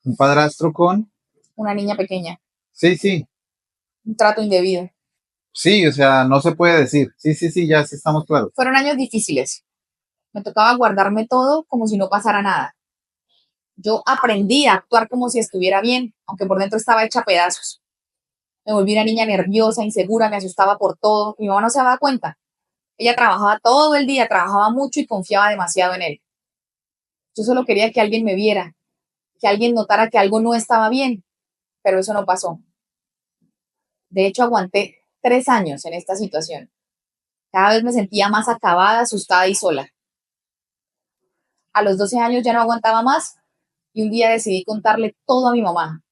¿Un padrastro con?
Una niña pequeña,
Sí, sí,
un trato indebido.
sí, o sea, no se puede decir. Sí, sí, sí, ya sí estamos claros.
Fueron años difíciles. Me tocaba guardarme todo como si no pasara nada. Yo aprendí a actuar como si estuviera bien, aunque por dentro estaba hecha a pedazos. Me volví una niña nerviosa, insegura, me asustaba por todo. Mi mamá no se daba cuenta. Ella trabajaba todo el día, trabajaba mucho y confiaba demasiado en él. Yo solo quería que alguien me viera, que alguien notara que algo no estaba bien, pero eso no pasó. De hecho, aguanté 3 años en esta situación. Cada vez me sentía más acabada, asustada y sola. A los 12 años ya no aguantaba más y un día decidí contarle todo a mi mamá.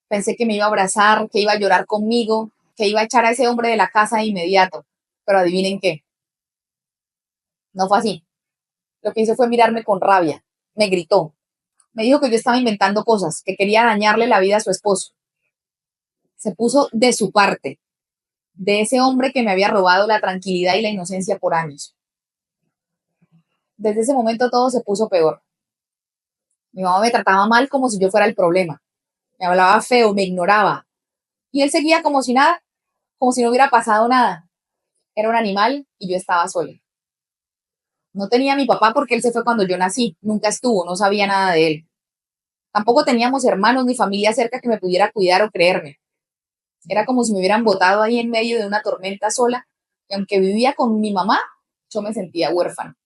Pensé que me iba a abrazar, que iba a llorar conmigo, que iba a echar a ese hombre de la casa de inmediato. Pero adivinen qué, no fue así. Lo que hizo fue mirarme con rabia. Me gritó. Me dijo que yo estaba inventando cosas, que quería dañarle la vida a su esposo. Se puso de su parte, de ese hombre que me había robado la tranquilidad y la inocencia por años. Desde ese momento todo se puso peor. Mi mamá me trataba mal como si yo fuera el problema. Me hablaba feo, me ignoraba. Y él seguía como si nada, como si no hubiera pasado nada. Era un animal y yo estaba sola. No tenía a mi papá porque él se fue cuando yo nací. Nunca estuvo, no sabía nada de él. Tampoco teníamos hermanos ni familia cerca que me pudiera cuidar o creerme. Era como si me hubieran botado ahí en medio de una tormenta sola. Y aunque vivía con mi mamá, yo me sentía huérfana.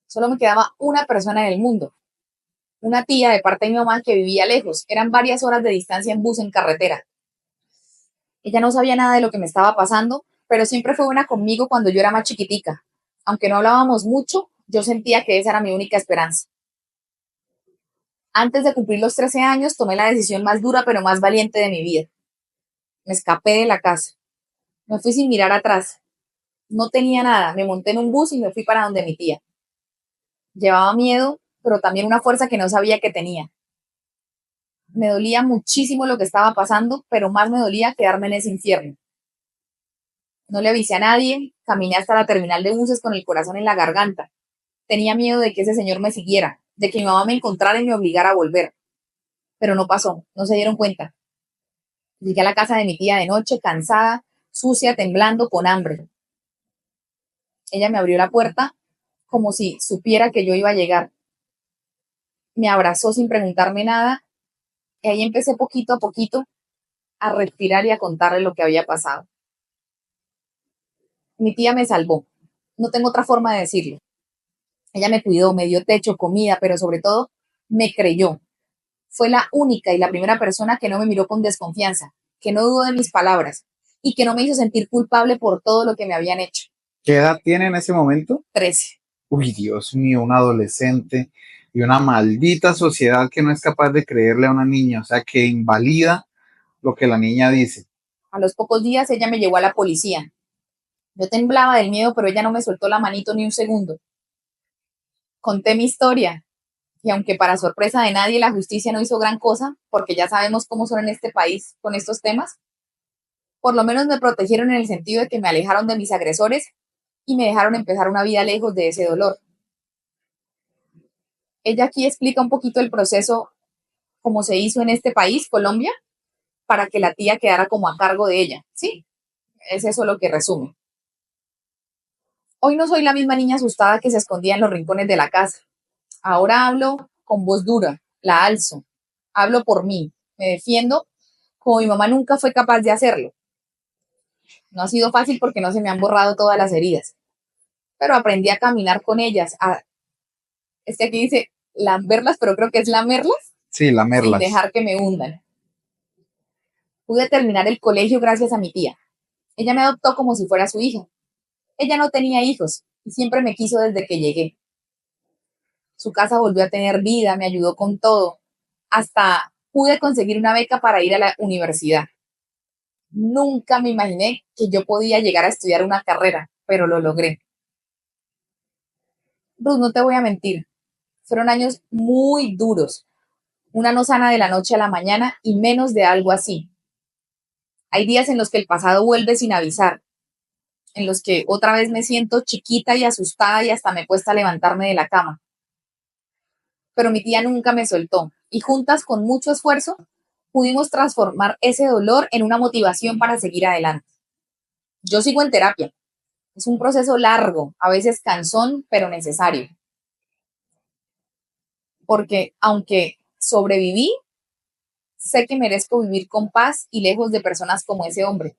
Solo me quedaba una persona en el mundo. Una tía de parte de mi mamá que vivía lejos. Eran varias horas de distancia en bus, en carretera. Ella no sabía nada de lo que me estaba pasando, pero siempre fue buena conmigo cuando yo era más chiquitica. Aunque no hablábamos mucho, yo sentía que esa era mi única esperanza. Antes de cumplir los 13 años, tomé la decisión más dura pero más valiente de mi vida. Me escapé de la casa. Me fui sin mirar atrás. No tenía nada. Me monté en un bus y me fui para donde mi tía. Llevaba miedo, pero también una fuerza que no sabía que tenía. Me dolía muchísimo lo que estaba pasando, pero más me dolía quedarme en ese infierno. No le avisé a nadie, caminé hasta la terminal de buses con el corazón en la garganta. Tenía miedo de que ese señor me siguiera, de que mi mamá me encontrara y me obligara a volver. Pero no pasó, no se dieron cuenta. Llegué a la casa de mi tía de noche, cansada, sucia, temblando, con hambre. Ella me abrió la puerta como si supiera que yo iba a llegar. Me abrazó sin preguntarme nada y ahí empecé poquito a poquito a respirar y a contarle lo que había pasado. Mi tía me salvó. No tengo otra forma de decirlo. Ella me cuidó, me dio techo, comida, pero sobre todo me creyó. Fue la única y la primera persona que no me miró con desconfianza, que no dudó de mis palabras y que no me hizo sentir culpable por todo lo que me habían hecho.
¿Qué edad tiene en ese momento?
13.
Uy, Dios mío, un adolescente y una maldita sociedad que no es capaz de creerle a una niña, o sea, que invalida lo que la niña dice.
A los pocos días ella me llevó a la policía. Yo temblaba del miedo, pero ella no me soltó la manito ni un segundo. Conté mi historia y aunque para sorpresa de nadie la justicia no hizo gran cosa, porque ya sabemos cómo son en este país con estos temas, por lo menos me protegieron en el sentido de que me alejaron de mis agresores y me dejaron empezar una vida lejos de ese dolor. Ella aquí explica un poquito el proceso, como se hizo en este país, Colombia, para que la tía quedara como a cargo de ella. Sí, es eso lo que resume. Hoy no soy la misma niña asustada que se escondía en los rincones de la casa. Ahora hablo con voz dura, la alzo, hablo por mí, me defiendo como mi mamá nunca fue capaz de hacerlo. No ha sido fácil porque no se me han borrado todas las heridas, pero aprendí a caminar con ellas, es que aquí dice lamberlas, pero creo que es lamerlas,
Sí,
sin
lamerlas.
dejar que me hundan. Pude terminar el colegio gracias a mi tía. Ella me adoptó como si fuera su hija. Ella no tenía hijos y siempre me quiso desde que llegué. Su casa volvió a tener vida, me ayudó con todo, hasta pude conseguir una beca para ir a la universidad. Nunca me imaginé que yo podía llegar a estudiar una carrera, pero lo logré. Ruth, no te voy a mentir, fueron años muy duros, una no sana de la noche a la mañana y menos de algo así. Hay días en los que el pasado vuelve sin avisar, en los que otra vez me siento chiquita y asustada y hasta me cuesta levantarme de la cama. Pero mi tía nunca me soltó y juntas con mucho esfuerzo pudimos transformar ese dolor en una motivación para seguir adelante. Yo sigo en terapia. Es un proceso largo, a veces cansón, pero necesario. Porque aunque sobreviví, sé que merezco vivir con paz y lejos de personas como ese hombre.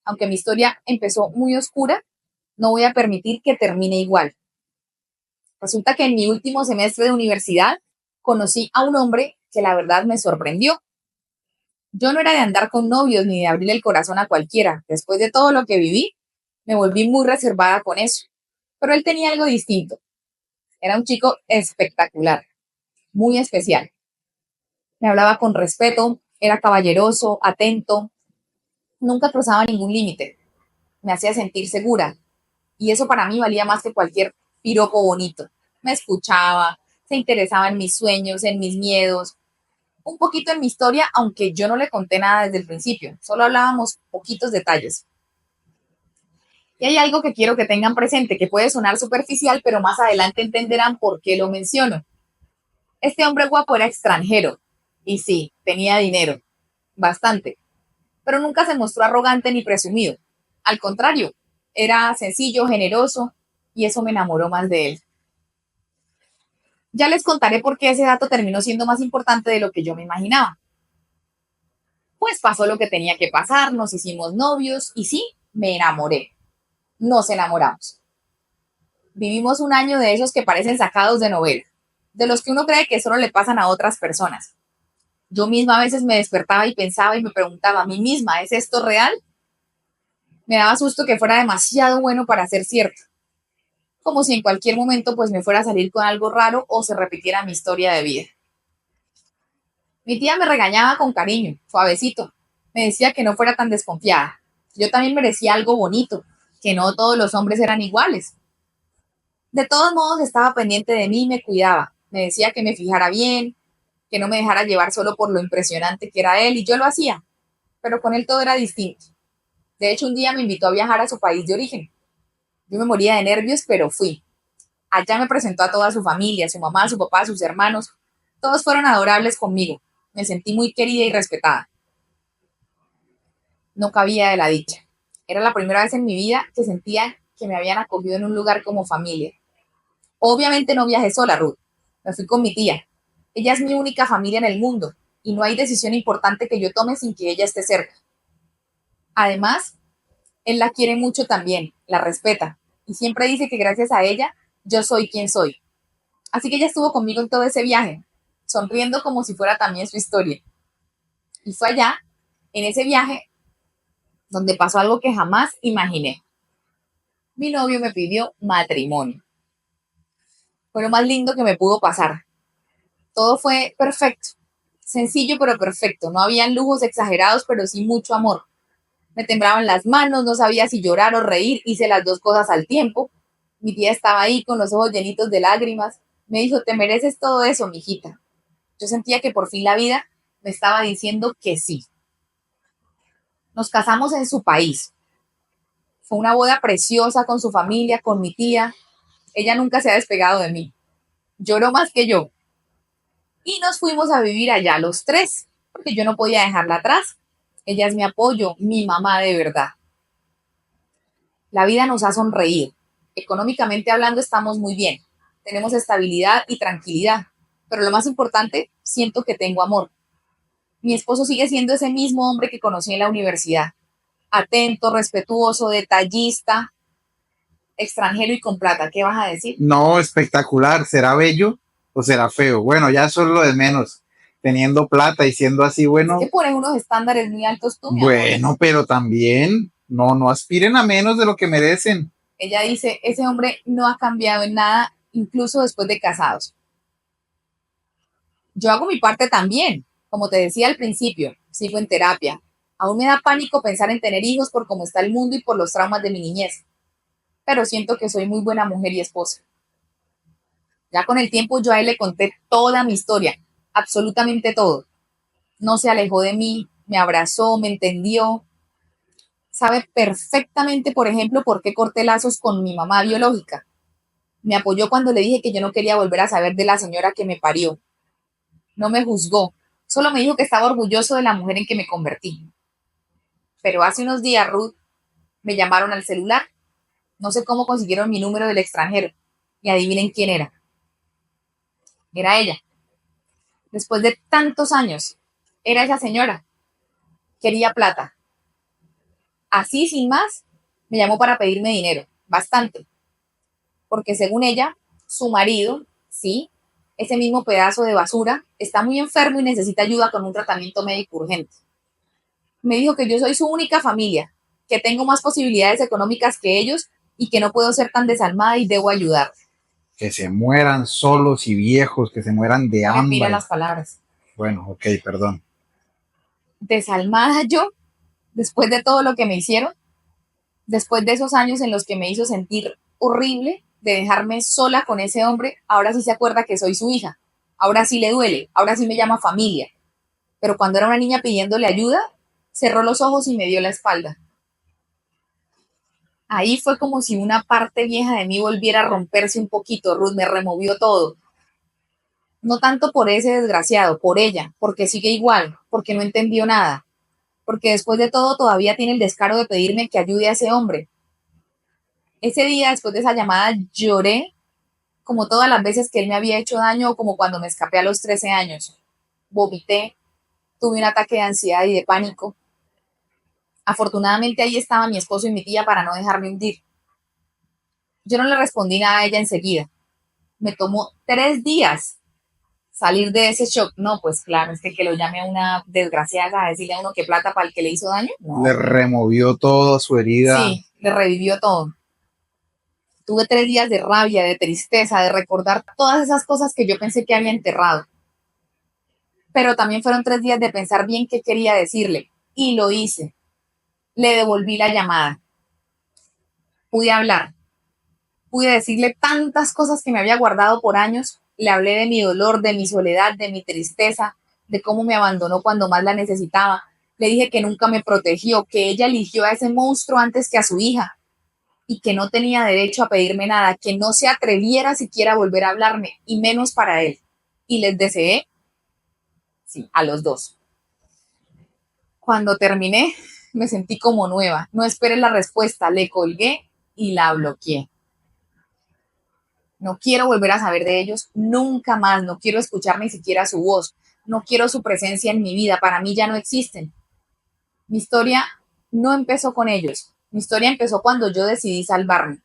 Aunque mi historia empezó muy oscura, no voy a permitir que termine igual. Resulta que en mi último semestre de universidad conocí a un hombre que la verdad me sorprendió. Yo no era de andar con novios ni de abrir el corazón a cualquiera. Después de todo lo que viví, me volví muy reservada con eso. Pero él tenía algo distinto. Era un chico espectacular, muy especial. Me hablaba con respeto, era caballeroso, atento, nunca cruzaba ningún límite. Me hacía sentir segura. Y eso para mí valía más que cualquier piropo bonito. Me escuchaba, se interesaba en mis sueños, en mis miedos, un poquito en mi historia, aunque yo no le conté nada desde el principio. Solo hablábamos poquitos detalles. Y hay algo que quiero que tengan presente, que puede sonar superficial, pero más adelante entenderán por qué lo menciono. Este hombre guapo era extranjero. Y sí, tenía dinero. Bastante. Pero nunca se mostró arrogante ni presumido. Al contrario, era sencillo, generoso, y eso me enamoró más de él. Ya les contaré por qué ese dato terminó siendo más importante de lo que yo me imaginaba. Pues pasó lo que tenía que pasar, nos hicimos novios y sí, me enamoré. Nos enamoramos. Vivimos un año de esos que parecen sacados de novela, de los que uno cree que solo le pasan a otras personas. Yo misma a veces me despertaba y pensaba y me preguntaba a mí misma, ¿es esto real? Me daba susto que fuera demasiado bueno para ser cierto, como si en cualquier momento pues me fuera a salir con algo raro o se repitiera mi historia de vida. Mi tía me regañaba con cariño, suavecito. Me decía que no fuera tan desconfiada. Yo también merecía algo bonito, que no todos los hombres eran iguales. De todos modos estaba pendiente de mí y me cuidaba. Me decía que me fijara bien, que no me dejara llevar solo por lo impresionante que era él, y yo lo hacía. Pero con él todo era distinto. De hecho, un día me invitó a viajar a su país de origen. Yo me moría de nervios, pero fui. Allá me presentó a toda su familia, su mamá, su papá, sus hermanos. Todos fueron adorables conmigo. Me sentí muy querida y respetada. No cabía de la dicha. Era la primera vez en mi vida que sentía que me habían acogido en un lugar como familia. Obviamente no viajé sola, Ruth. Me fui con mi tía. Ella es mi única familia en el mundo y no hay decisión importante que yo tome sin que ella esté cerca. Además, él la quiere mucho también, la respeta y siempre dice que gracias a ella yo soy quien soy. Así que ella estuvo conmigo en todo ese viaje, sonriendo como si fuera también su historia. Y fue allá, en ese viaje, donde pasó algo que jamás imaginé. Mi novio me pidió matrimonio. Fue lo más lindo que me pudo pasar. Todo fue perfecto, sencillo pero perfecto. No habían lujos exagerados, pero sí mucho amor. Me temblaban las manos, no sabía si llorar o reír, hice las dos cosas al tiempo. Mi tía estaba ahí con los ojos llenitos de lágrimas. Me dijo, te mereces todo eso, mijita. Yo sentía que por fin la vida me estaba diciendo que sí. Nos casamos en su país. Fue una boda preciosa con su familia, con mi tía. Ella nunca se ha despegado de mí. Lloró más que yo. Y nos fuimos a vivir allá los tres, porque yo no podía dejarla atrás. Ella es mi apoyo, mi mamá de verdad. La vida nos ha sonreído. Económicamente hablando estamos muy bien. Tenemos estabilidad y tranquilidad. Pero lo más importante, siento que tengo amor. Mi esposo sigue siendo ese mismo hombre que conocí en la universidad. Atento, respetuoso, detallista, extranjero y con plata. ¿Qué vas a decir?
No, espectacular. ¿Será bello o será feo? Bueno, ya eso es lo de menos. Teniendo plata y siendo así,
Es que
bueno,
pones unos estándares muy altos tú, mi amor.
bueno, pero también no aspiren a menos de lo que merecen.
Ella dice, ese hombre no ha cambiado en nada, incluso después de casados. Yo hago mi parte también. Como te decía al principio, sigo en terapia. Aún me da pánico pensar en tener hijos por cómo está el mundo y por los traumas de mi niñez, pero siento que soy muy buena mujer y esposa. Ya con el tiempo yo a él le conté toda mi historia, absolutamente todo. No se alejó de mí, me abrazó, me entendió. Sabe perfectamente, por ejemplo, por qué corté lazos con mi mamá biológica. Me apoyó cuando le dije que yo no quería volver a saber de la señora que me parió. No me juzgó, solo me dijo que estaba orgulloso de la mujer en que me convertí. Pero hace unos días, Ruth, me llamaron al celular. No sé cómo consiguieron mi número del extranjero. Y adivinen quién era. Era ella. Después de tantos años, era esa señora. Quería plata. Así, sin más, me llamó para pedirme dinero. Bastante. Porque según ella, su marido, sí, ese mismo pedazo de basura, está muy enfermo y necesita ayuda con un tratamiento médico urgente. Me dijo que yo soy su única familia, que tengo más posibilidades económicas que ellos y que no puedo ser tan desalmada y debo ayudar.
Que se mueran solos y viejos, que se mueran de
No le pida
hambre.
las palabras.
Bueno, ok, perdón.
Desalmada yo, después de todo lo que me hicieron, después de esos años en los que me hizo sentir horrible, de dejarme sola con ese hombre, ahora sí se acuerda que soy su hija. Ahora sí le duele, ahora sí me llama familia. Pero cuando era una niña pidiéndole ayuda, cerró los ojos y me dio la espalda. Ahí fue como si una parte vieja de mí volviera a romperse un poquito. Ruth me removió todo. No tanto por ese desgraciado, por ella, porque sigue igual, porque no entendió nada, porque después de todo todavía tiene el descaro de pedirme que ayude a ese hombre. Ese día, después de esa llamada, lloré como todas las veces que él me había hecho daño o como cuando me escapé a los 13 años. Vomité, tuve un ataque de ansiedad y de pánico. Afortunadamente ahí estaba mi esposo y mi tía para no dejarme hundir. Yo no le respondí nada a ella enseguida. Me tomó 3 días salir de ese shock. No, pues claro, es que lo llame a una desgraciada a decirle a uno que plata para el que le hizo daño. No.
Le removió toda su herida.
Sí, le revivió todo. Tuve 3 días de rabia, de tristeza, de recordar todas esas cosas que yo pensé que había enterrado. Pero también fueron 3 días de pensar bien qué quería decirle. Y lo hice. Le devolví la llamada. Pude hablar. Pude decirle tantas cosas que me había guardado por años. Le hablé de mi dolor, de mi soledad, de mi tristeza, de cómo me abandonó cuando más la necesitaba. Le dije que nunca me protegió, que ella eligió a ese monstruo antes que a su hija y que no tenía derecho a pedirme nada, que no se atreviera siquiera a volver a hablarme, y menos para él. Y les deseé, sí, a los dos. Cuando terminé, me sentí como nueva. No esperé la respuesta, le colgué y la bloqueé. No quiero volver a saber de ellos nunca más. No quiero escuchar ni siquiera su voz. No quiero su presencia en mi vida. Para mí ya no existen. Mi historia no empezó con ellos. Mi historia empezó cuando yo decidí salvarme.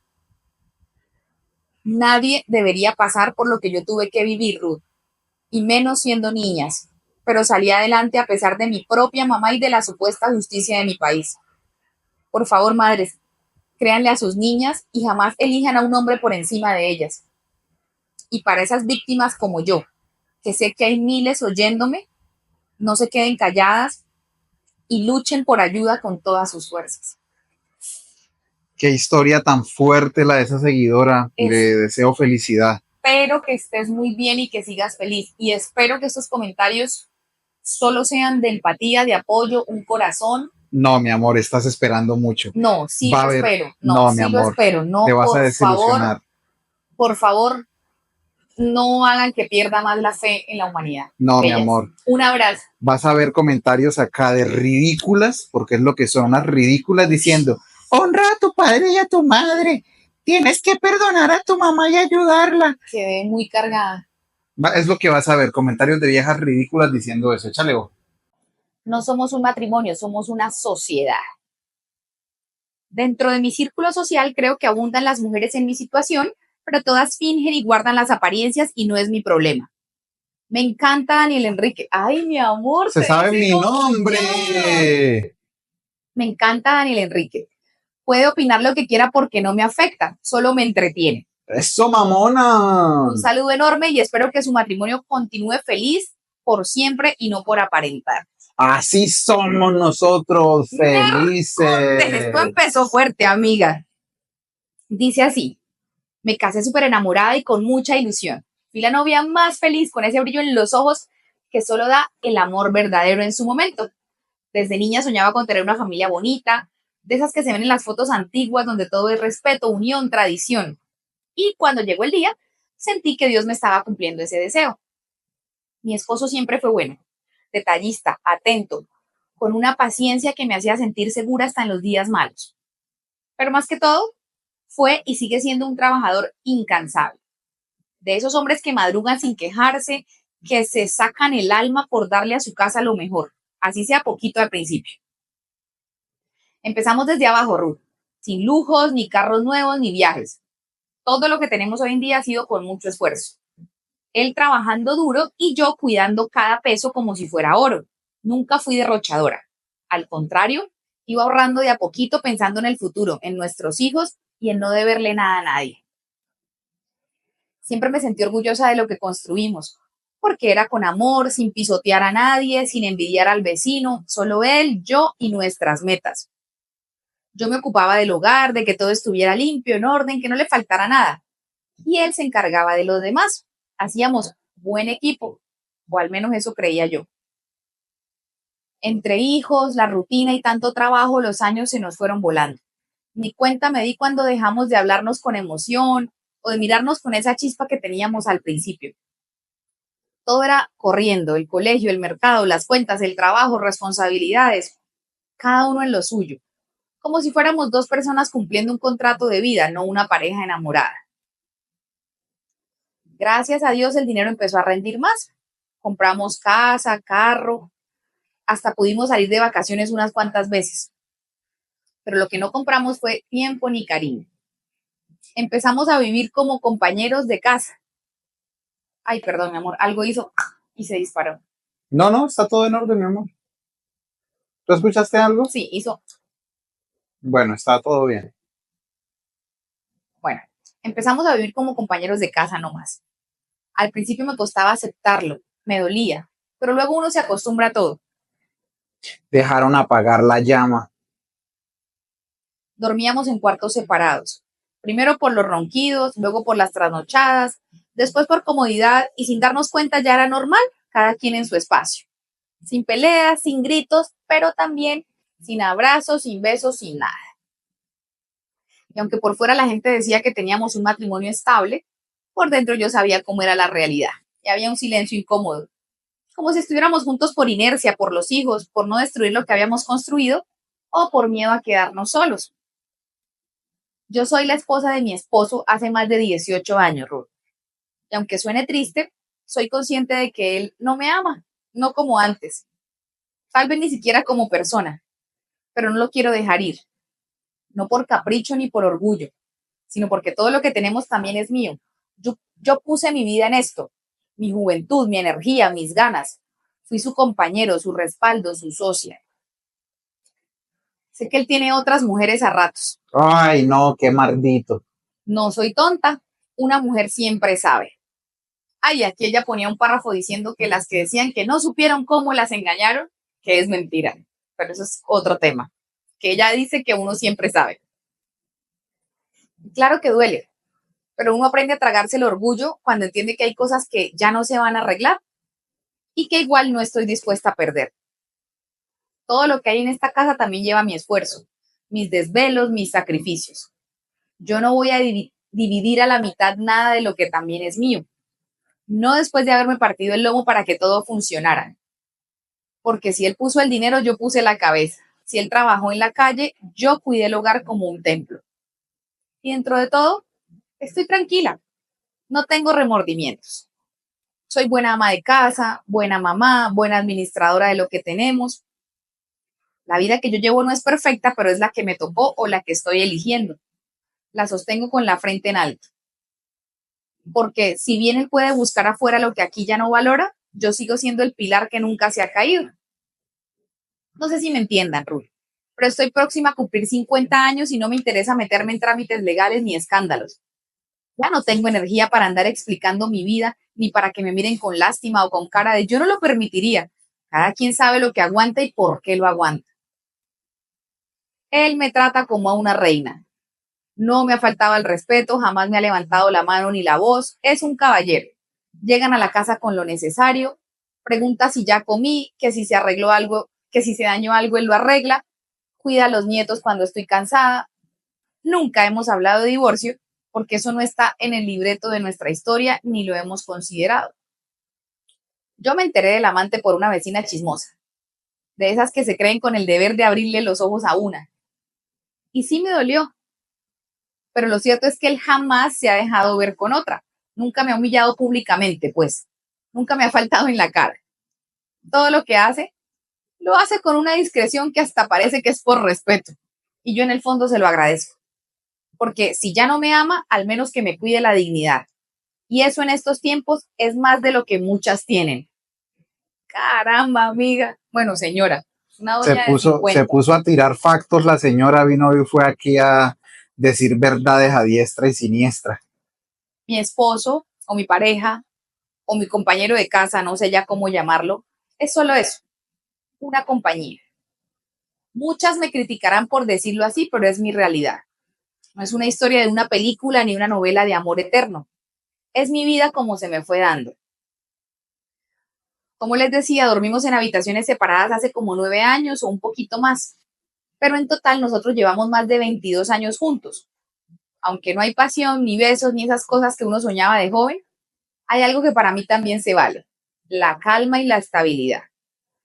Nadie debería pasar por lo que yo tuve que vivir, Ruth, y menos siendo niñas. Pero salí adelante a pesar de mi propia mamá y de la supuesta justicia de mi país. Por favor, madres, créanle a sus niñas y jamás elijan a un hombre por encima de ellas. Y para esas víctimas como yo, que sé que hay miles oyéndome, no se queden calladas y luchen por ayuda con todas sus fuerzas.
Qué historia tan fuerte la de esa seguidora. Le deseo felicidad.
Espero que estés muy bien y que sigas feliz. Y espero que estos comentarios solo sean de empatía, de apoyo, un corazón.
No, mi amor, estás esperando mucho.
No, sí
Va a
lo
haber...
espero.
No,
Sí
mi
lo
amor,
espero. No,
te vas a desilusionar.
Por favor, no hagan que pierda más la fe en la humanidad.
No,
Bellas.
mi amor.
Un abrazo.
Vas a ver comentarios acá de ridículas, porque es lo que son unas ridículas diciendo, honra a tu padre y a tu madre. Tienes que perdonar a tu mamá y ayudarla.
Quedé muy cargada.
Es lo que vas a ver, comentarios de viejas ridículas diciendo eso. Échale ojo.
No somos un matrimonio, somos una sociedad. Dentro de mi círculo social creo que abundan las mujeres en mi situación, pero todas fingen y guardan las apariencias y no es mi problema. Me encanta Daniel Enrique. Ay, mi amor.
Se sabe mi nombre.
Me encanta Daniel Enrique. Puede opinar lo que quiera porque no me afecta, solo me entretiene.
Eso, mamona.
Un saludo enorme y espero que su matrimonio continúe feliz por siempre y no por aparentar.
Así somos nosotros, felices.
Esto empezó fuerte, amiga. Dice así: me casé súper enamorada y con mucha ilusión. Fui la novia más feliz con ese brillo en los ojos que solo da el amor verdadero en su momento. Desde niña soñaba con tener una familia bonita, de esas que se ven en las fotos antiguas donde todo es respeto, unión, tradición. Y cuando llegó el día, sentí que Dios me estaba cumpliendo ese deseo. Mi esposo siempre fue bueno, detallista, atento, con una paciencia que me hacía sentir segura hasta en los días malos. Pero más que todo, fue y sigue siendo un trabajador incansable. De esos hombres que madrugan sin quejarse, que se sacan el alma por darle a su casa lo mejor, así sea poquito al principio. Empezamos desde abajo, Ruth, sin lujos, ni carros nuevos, ni viajes. Todo lo que tenemos hoy en día ha sido con mucho esfuerzo. Él trabajando duro y yo cuidando cada peso como si fuera oro. Nunca fui derrochadora. Al contrario, iba ahorrando de a poquito pensando en el futuro, en nuestros hijos y en no deberle nada a nadie. Siempre me sentí orgullosa de lo que construimos, porque era con amor, sin pisotear a nadie, sin envidiar al vecino, solo él, yo y nuestras metas. Yo me ocupaba del hogar, de que todo estuviera limpio, en orden, que no le faltara nada. Y él se encargaba de los demás. Hacíamos buen equipo, o al menos eso creía yo. Entre hijos, la rutina y tanto trabajo, los años se nos fueron volando. Ni cuenta me di cuando dejamos de hablarnos con emoción o de mirarnos con esa chispa que teníamos al principio. Todo era corriendo, el colegio, el mercado, las cuentas, el trabajo, responsabilidades, cada uno en lo suyo, como si fuéramos dos personas cumpliendo un contrato de vida, no una pareja enamorada. Gracias a Dios el dinero empezó a rendir más. Compramos casa, carro, hasta pudimos salir de vacaciones unas cuantas veces. Pero lo que no compramos fue tiempo ni cariño. Empezamos a vivir como compañeros de casa. Ay, perdón, mi amor, algo hizo y se disparó.
No, no, está todo en orden, mi amor. ¿Tú escuchaste algo?
Sí, hizo.
Bueno, está todo bien.
Bueno, empezamos a vivir como compañeros de casa nomás. Al principio me costaba aceptarlo, me dolía, pero luego uno se acostumbra a todo.
Dejaron apagar la llama.
Dormíamos en cuartos separados, primero por los ronquidos, luego por las trasnochadas, después por comodidad y sin darnos cuenta ya era normal, cada quien en su espacio. Sin peleas, sin gritos, pero también sin abrazos, sin besos, sin nada. Y aunque por fuera la gente decía que teníamos un matrimonio estable, por dentro yo sabía cómo era la realidad. Y había un silencio incómodo, como si estuviéramos juntos por inercia, por los hijos, por no destruir lo que habíamos construido o por miedo a quedarnos solos. Yo soy la esposa de mi esposo hace más de 18 años, Ruth. Y aunque suene triste, soy consciente de que él no me ama, no como antes. Tal vez ni siquiera como persona, pero no lo quiero dejar ir. No por capricho ni por orgullo, sino porque todo lo que tenemos también es mío. Yo puse mi vida en esto, mi juventud, mi energía, mis ganas. Fui su compañero, su respaldo, su socia. Sé que él tiene otras mujeres a ratos.
Ay, no, qué maldito.
No soy tonta. Una mujer siempre sabe. Ay, aquí ella ponía un párrafo diciendo que las que decían que no supieron cómo las engañaron, que es mentira. Pero eso es otro tema. Que ella dice que uno siempre sabe. Claro que duele, pero uno aprende a tragarse el orgullo cuando entiende que hay cosas que ya no se van a arreglar y que igual no estoy dispuesta a perder. Todo lo que hay en esta casa también lleva mi esfuerzo, mis desvelos, mis sacrificios. Yo no voy a dividir a la mitad nada de lo que también es mío. No después de haberme partido el lomo para que todo funcionara. Porque si él puso el dinero, yo puse la cabeza. Si él trabajó en la calle, yo cuidé el hogar como un templo. Y dentro de todo, estoy tranquila. No tengo remordimientos. Soy buena ama de casa, buena mamá, buena administradora de lo que tenemos. La vida que yo llevo no es perfecta, pero es la que me tocó o la que estoy eligiendo. La sostengo con la frente en alto. Porque si bien él puede buscar afuera lo que aquí ya no valora, yo sigo siendo el pilar que nunca se ha caído. No sé si me entiendan, Ruth, pero estoy próxima a cumplir 50 años y no me interesa meterme en trámites legales ni escándalos. Ya no tengo energía para andar explicando mi vida, ni para que me miren con lástima o con cara de yo no lo permitiría. Cada quien sabe lo que aguanta y por qué lo aguanta. Él me trata como a una reina. No me ha faltado el respeto, jamás me ha levantado la mano ni la voz. Es un caballero. Llegan a la casa con lo necesario, pregunta si ya comí, que si se arregló algo, que si se dañó algo, él lo arregla, cuida a los nietos cuando estoy cansada. Nunca hemos hablado de divorcio porque eso no está en el libreto de nuestra historia ni lo hemos considerado. Yo me enteré del amante por una vecina chismosa, de esas que se creen con el deber de abrirle los ojos a una. Y sí me dolió, pero lo cierto es que él jamás se ha dejado ver con otra. Nunca me ha humillado públicamente, pues. Nunca me ha faltado en la cara. Todo lo que hace, lo hace con una discreción que hasta parece que es por respeto. Y yo en el fondo se lo agradezco. Porque si ya no me ama, al menos que me cuide la dignidad. Y eso en estos tiempos es más de lo que muchas tienen. Caramba, amiga. Bueno, señora, una doña de
Se
50.
puso a tirar factos, la señora vino y fue aquí a decir verdades a diestra y siniestra.
Mi esposo o mi pareja o mi compañero de casa, no sé ya cómo llamarlo, es solo eso, una compañía. Muchas me criticarán por decirlo así, pero es mi realidad. No es una historia de una película ni una novela de amor eterno. Es mi vida como se me fue dando. Como les decía, dormimos en habitaciones separadas hace como 9 años o un poquito más, pero en total nosotros llevamos más de 22 años juntos. Aunque no hay pasión, ni besos, ni esas cosas que uno soñaba de joven, hay algo que para mí también se vale, la calma y la estabilidad.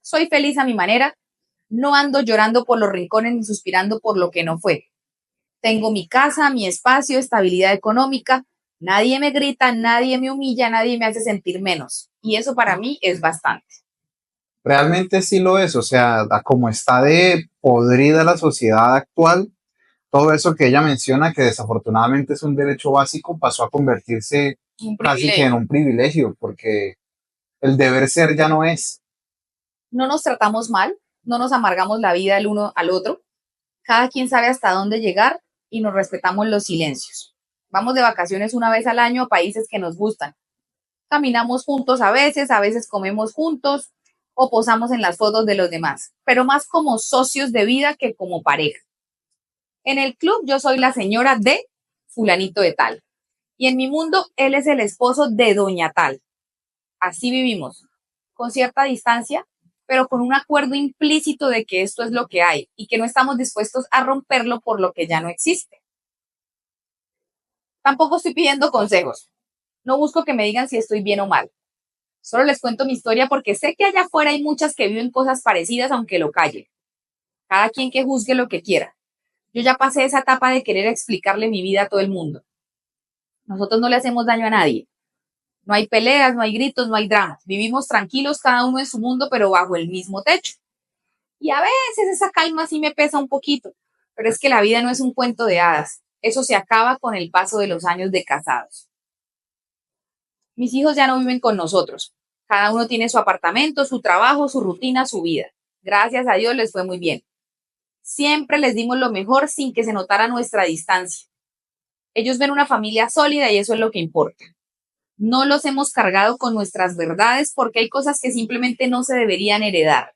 Soy feliz a mi manera, no ando llorando por los rincones ni suspirando por lo que no fue. Tengo mi casa, mi espacio, estabilidad económica, nadie me grita, nadie me humilla, nadie me hace sentir menos. Y eso para mí es bastante.
Realmente sí lo es, o sea, como está de podrida la sociedad actual, todo eso que ella menciona, que desafortunadamente es un derecho básico, pasó a convertirse
Un
casi que en
privilegio.
un privilegio, porque el deber ser ya no es.
No nos tratamos mal, no nos amargamos la vida el uno al otro. Cada quien sabe hasta dónde llegar y nos respetamos los silencios. Vamos de vacaciones una vez al año a países que nos gustan. Caminamos juntos a veces comemos juntos o posamos en las fotos de los demás, pero más como socios de vida que como pareja. En el club yo soy la señora de fulanito de tal y en mi mundo él es el esposo de doña tal. Así vivimos, con cierta distancia, pero con un acuerdo implícito de que esto es lo que hay y que no estamos dispuestos a romperlo por lo que ya no existe. Tampoco estoy pidiendo consejos. No busco que me digan si estoy bien o mal. Solo les cuento mi historia porque sé que allá afuera hay muchas que viven cosas parecidas aunque lo callen. Cada quien que juzgue lo que quiera. Yo ya pasé esa etapa de querer explicarle mi vida a todo el mundo. Nosotros no le hacemos daño a nadie. No hay peleas, no hay gritos, no hay dramas. Vivimos tranquilos cada uno en su mundo, pero bajo el mismo techo. Y a veces esa calma sí me pesa un poquito, pero es que la vida no es un cuento de hadas. Eso se acaba con el paso de los años de casados. Mis hijos ya no viven con nosotros. Cada uno tiene su apartamento, su trabajo, su rutina, su vida. Gracias a Dios les fue muy bien. Siempre les dimos lo mejor sin que se notara nuestra distancia. Ellos ven una familia sólida y eso es lo que importa. No los hemos cargado con nuestras verdades porque hay cosas que simplemente no se deberían heredar.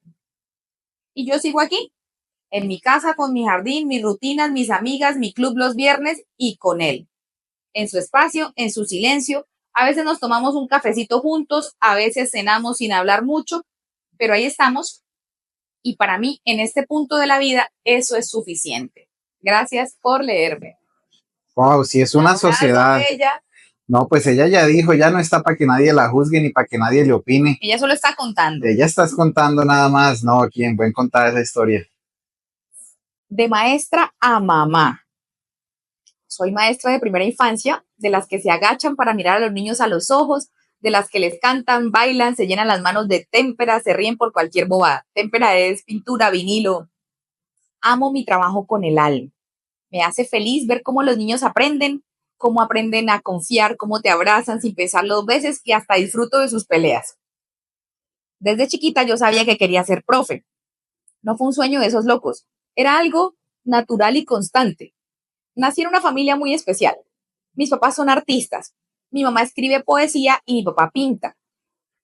Y yo sigo aquí, en mi casa, con mi jardín, mis rutinas, mis amigas, mi club los viernes y con él. En su espacio, en su silencio. A veces nos tomamos un cafecito juntos, a veces cenamos sin hablar mucho, pero ahí estamos. Y para mí, en este punto de la vida, eso es suficiente. Gracias por leerme.
Wow, si es
Un
una
abrazo,
sociedad.
bella.
No, pues ella ya dijo, ya no está para que nadie la juzgue ni para que nadie le opine.
Ella solo está contando.
Ella estás contando nada más, no, ¿quién pueden contar esa historia?
De maestra a mamá. Soy maestra de primera infancia, de las que se agachan para mirar a los niños a los ojos, de las que les cantan, bailan, se llenan las manos de témpera, se ríen por cualquier bobada. Témpera es pintura, vinilo. Amo mi trabajo con el alma. Me hace feliz ver cómo los niños aprenden, cómo aprenden a confiar, cómo te abrazan sin pensarlo 2 veces y hasta disfruto de sus peleas. Desde chiquita yo sabía que quería ser profe. No fue un sueño de esos locos. Era algo natural y constante. Nací en una familia muy especial. Mis papás son artistas. Mi mamá escribe poesía y mi papá pinta.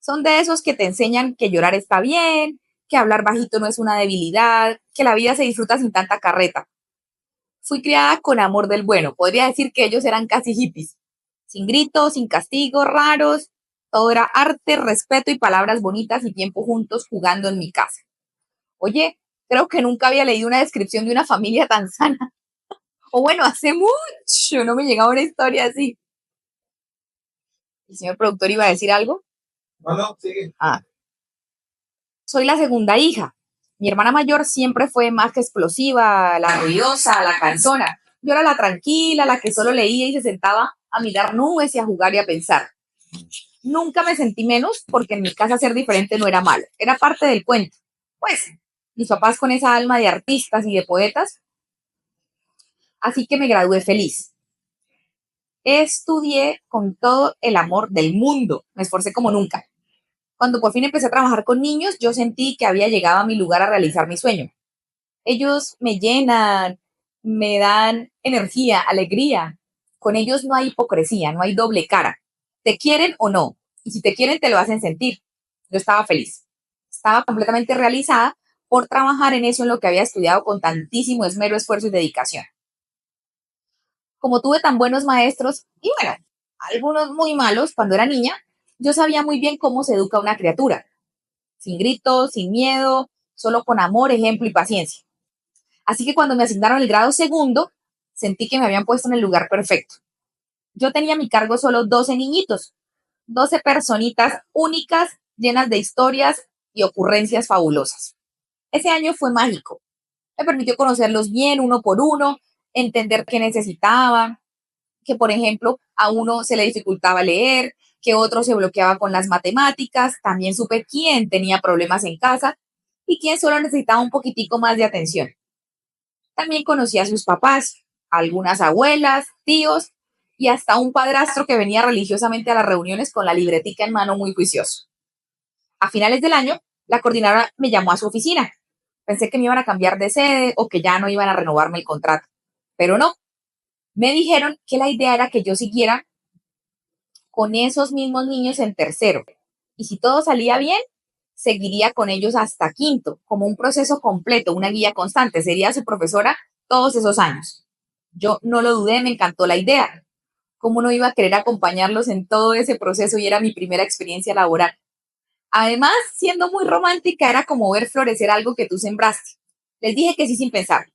Son de esos que te enseñan que llorar está bien, que hablar bajito no es una debilidad, que la vida se disfruta sin tanta carreta. Fui criada con amor del bueno. Podría decir que ellos eran casi hippies. Sin gritos, sin castigos raros. Todo era arte, respeto y palabras bonitas y tiempo juntos jugando en mi casa. Oye, creo que nunca había leído una descripción de una familia tan sana. O bueno, hace mucho no me llegaba una historia así. ¿El señor productor iba a decir algo? No, no, sigue. Soy la segunda hija. Mi hermana mayor siempre fue más que explosiva, la ruidosa, la cansona. Yo era la tranquila, la que solo leía y se sentaba a mirar nubes y a jugar y a pensar. Nunca me sentí menos porque en mi casa ser diferente no era malo, era parte del cuento. Pues, mis papás con esa alma de artistas y de poetas, así que me gradué feliz. Estudié con todo el amor del mundo, me esforcé como nunca. Cuando por fin empecé a trabajar con niños, yo sentí que había llegado a mi lugar a realizar mi sueño. Ellos me llenan, me dan energía, alegría. Con ellos no hay hipocresía, no hay doble cara. Te quieren o no. Y si te quieren, te lo hacen sentir. Yo estaba feliz. Estaba completamente realizada por trabajar en eso en lo que había estudiado con tantísimo esmero, esfuerzo y dedicación. Como tuve tan buenos maestros, y bueno, algunos muy malos cuando era niña, yo sabía muy bien cómo se educa una criatura. Sin gritos, sin miedo, solo con amor, ejemplo y paciencia. Así que cuando me asignaron el grado segundo, sentí que me habían puesto en el lugar perfecto. Yo tenía a mi cargo solo 12 niñitos, 12 personitas únicas, llenas de historias y ocurrencias fabulosas. Ese año fue mágico. Me permitió conocerlos bien uno por uno, entender qué necesitaban, que por ejemplo a uno se le dificultaba leer, que otro se bloqueaba con las matemáticas, también supe quién tenía problemas en casa y quién solo necesitaba un poquitico más de atención. También conocí a sus papás, algunas abuelas, tíos y hasta un padrastro que venía religiosamente a las reuniones con la libretica en mano muy juicioso. A finales del año, la coordinadora me llamó a su oficina. Pensé que me iban a cambiar de sede o que ya no iban a renovarme el contrato, pero no. Me dijeron que la idea era que yo siguiera con esos mismos niños en tercero y si todo salía bien, seguiría con ellos hasta quinto, como un proceso completo, una guía constante. Sería su profesora todos esos años. Yo no lo dudé, me encantó la idea. ¿Cómo no iba a querer acompañarlos en todo ese proceso y era mi primera experiencia laboral? Además, siendo muy romántica, era como ver florecer algo que tú sembraste. Les dije que sí sin pensar.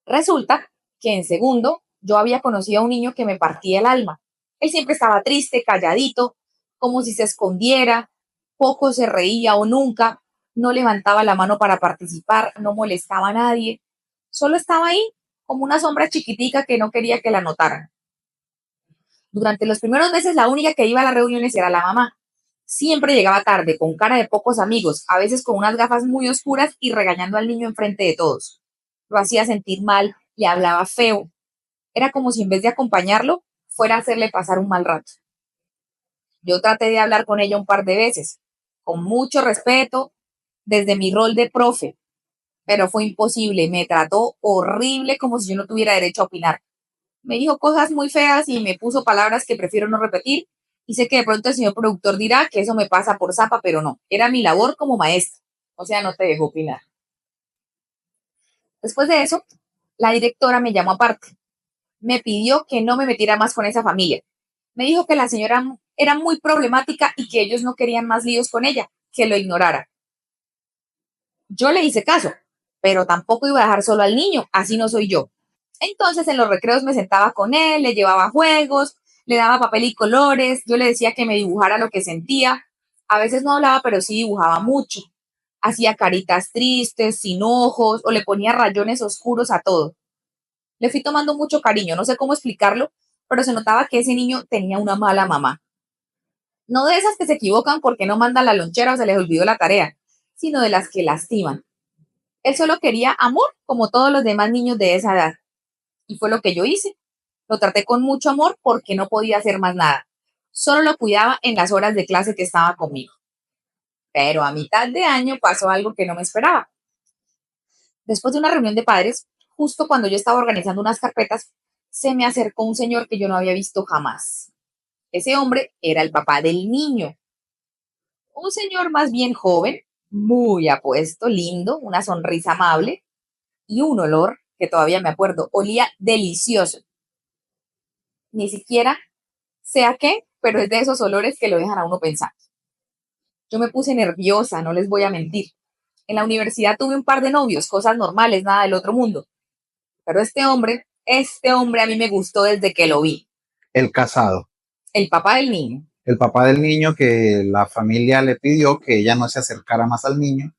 Resulta que en segundo yo había conocido a un niño que me partía el alma. Él siempre estaba triste, calladito, como si se escondiera, poco se reía o nunca, no levantaba la mano para participar, no molestaba a nadie, solo estaba ahí como una sombra chiquitica que no quería que la notaran. Durante los primeros meses la única que iba a las reuniones era la mamá. Siempre llegaba tarde, con cara de pocos amigos, a veces con unas gafas muy oscuras y regañando al niño enfrente de todos. Lo hacía sentir mal, le hablaba feo. Era como si en vez de acompañarlo, fuera a hacerle pasar un mal rato. Yo traté de hablar con ella un par de veces, con mucho respeto, desde mi rol de profe, pero fue imposible. Me trató horrible como si yo no tuviera derecho a opinar. Me dijo cosas muy feas y me puso palabras que prefiero no repetir. Y sé que de pronto el señor productor dirá que eso me pasa por zapa, pero no. Era mi labor como maestra. O sea, no te dejo opinar. Después de eso, la directora me llamó aparte. Me pidió que no me metiera más con esa familia. Me dijo que la señora era muy problemática y que ellos no querían más líos con ella, que lo ignorara. Yo le hice caso, pero tampoco iba a dejar solo al niño, así no soy yo. Entonces en los recreos me sentaba con él, le llevaba juegos, le daba papel y colores, yo le decía que me dibujara lo que sentía. A veces no hablaba, pero sí dibujaba mucho. Hacía caritas tristes, sin ojos, o le ponía rayones oscuros a todo. Le fui tomando mucho cariño, no sé cómo explicarlo, pero se notaba que ese niño tenía una mala mamá. No de esas que se equivocan porque no mandan la lonchera o se les olvidó la tarea, sino de las que lastiman. Él solo quería amor, como todos los demás niños de esa edad. Y fue lo que yo hice. Lo traté con mucho amor porque no podía hacer más nada. Solo lo cuidaba en las horas de clase que estaba conmigo. Pero a mitad de año pasó algo que no me esperaba. Después de una reunión de padres, justo cuando yo estaba organizando unas carpetas, se me acercó un señor que yo no había visto jamás. Ese hombre era el papá del niño, un señor más bien joven, muy apuesto, lindo, una sonrisa amable y un olor que todavía me acuerdo, olía delicioso. Ni siquiera sé a qué, pero es de esos olores que lo dejan a uno pensar. Yo me puse nerviosa, no les voy a mentir. En la universidad tuve un par de novios, cosas normales, nada del otro mundo. Pero este hombre a mí me gustó desde que lo vi.
El casado,
El papá del niño.
el papá del niño que la familia le pidió que ella no se acercara más al niño,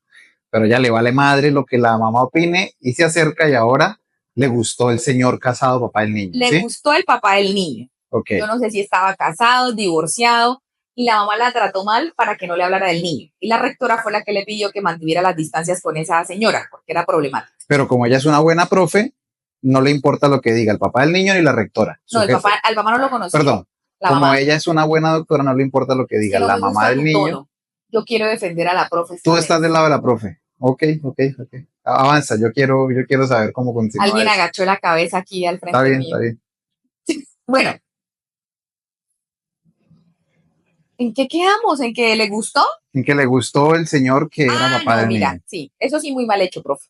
pero ella le vale madre lo que la mamá opine y se acerca y ahora le gustó el señor casado, papá del niño,
Le
¿sí?
gustó el papá del niño.
Ok,
Yo no sé si estaba casado, divorciado, y la mamá la trató mal para que no le hablara del niño. Y la rectora fue la que le pidió que mantuviera las distancias con esa señora, porque era problemática.
pero como ella es una buena profe, no le importa lo que diga el papá del niño ni la rectora,
No,
su jefe.
al papá no lo conocía,
Perdón,
la
como
mamá.
ella es una buena doctora, no le importa lo que
Es que
diga
no
la
me
mamá
gusta
del
tu
niño.
tono. Yo quiero defender a la profe
Tú
esta
estás del
vez.
lado de la profe. Ok, ok, ok. Avanza, yo quiero saber cómo continúa
Alguien
eso.
agachó la cabeza aquí al
Está
frente
bien,
mío.
está bien.
Bueno, ¿en qué quedamos? ¿En que le gustó?
En que le gustó el señor que era
Ah,
papá
no,
del
mira,
niño.
sí, eso sí muy mal hecho, profe.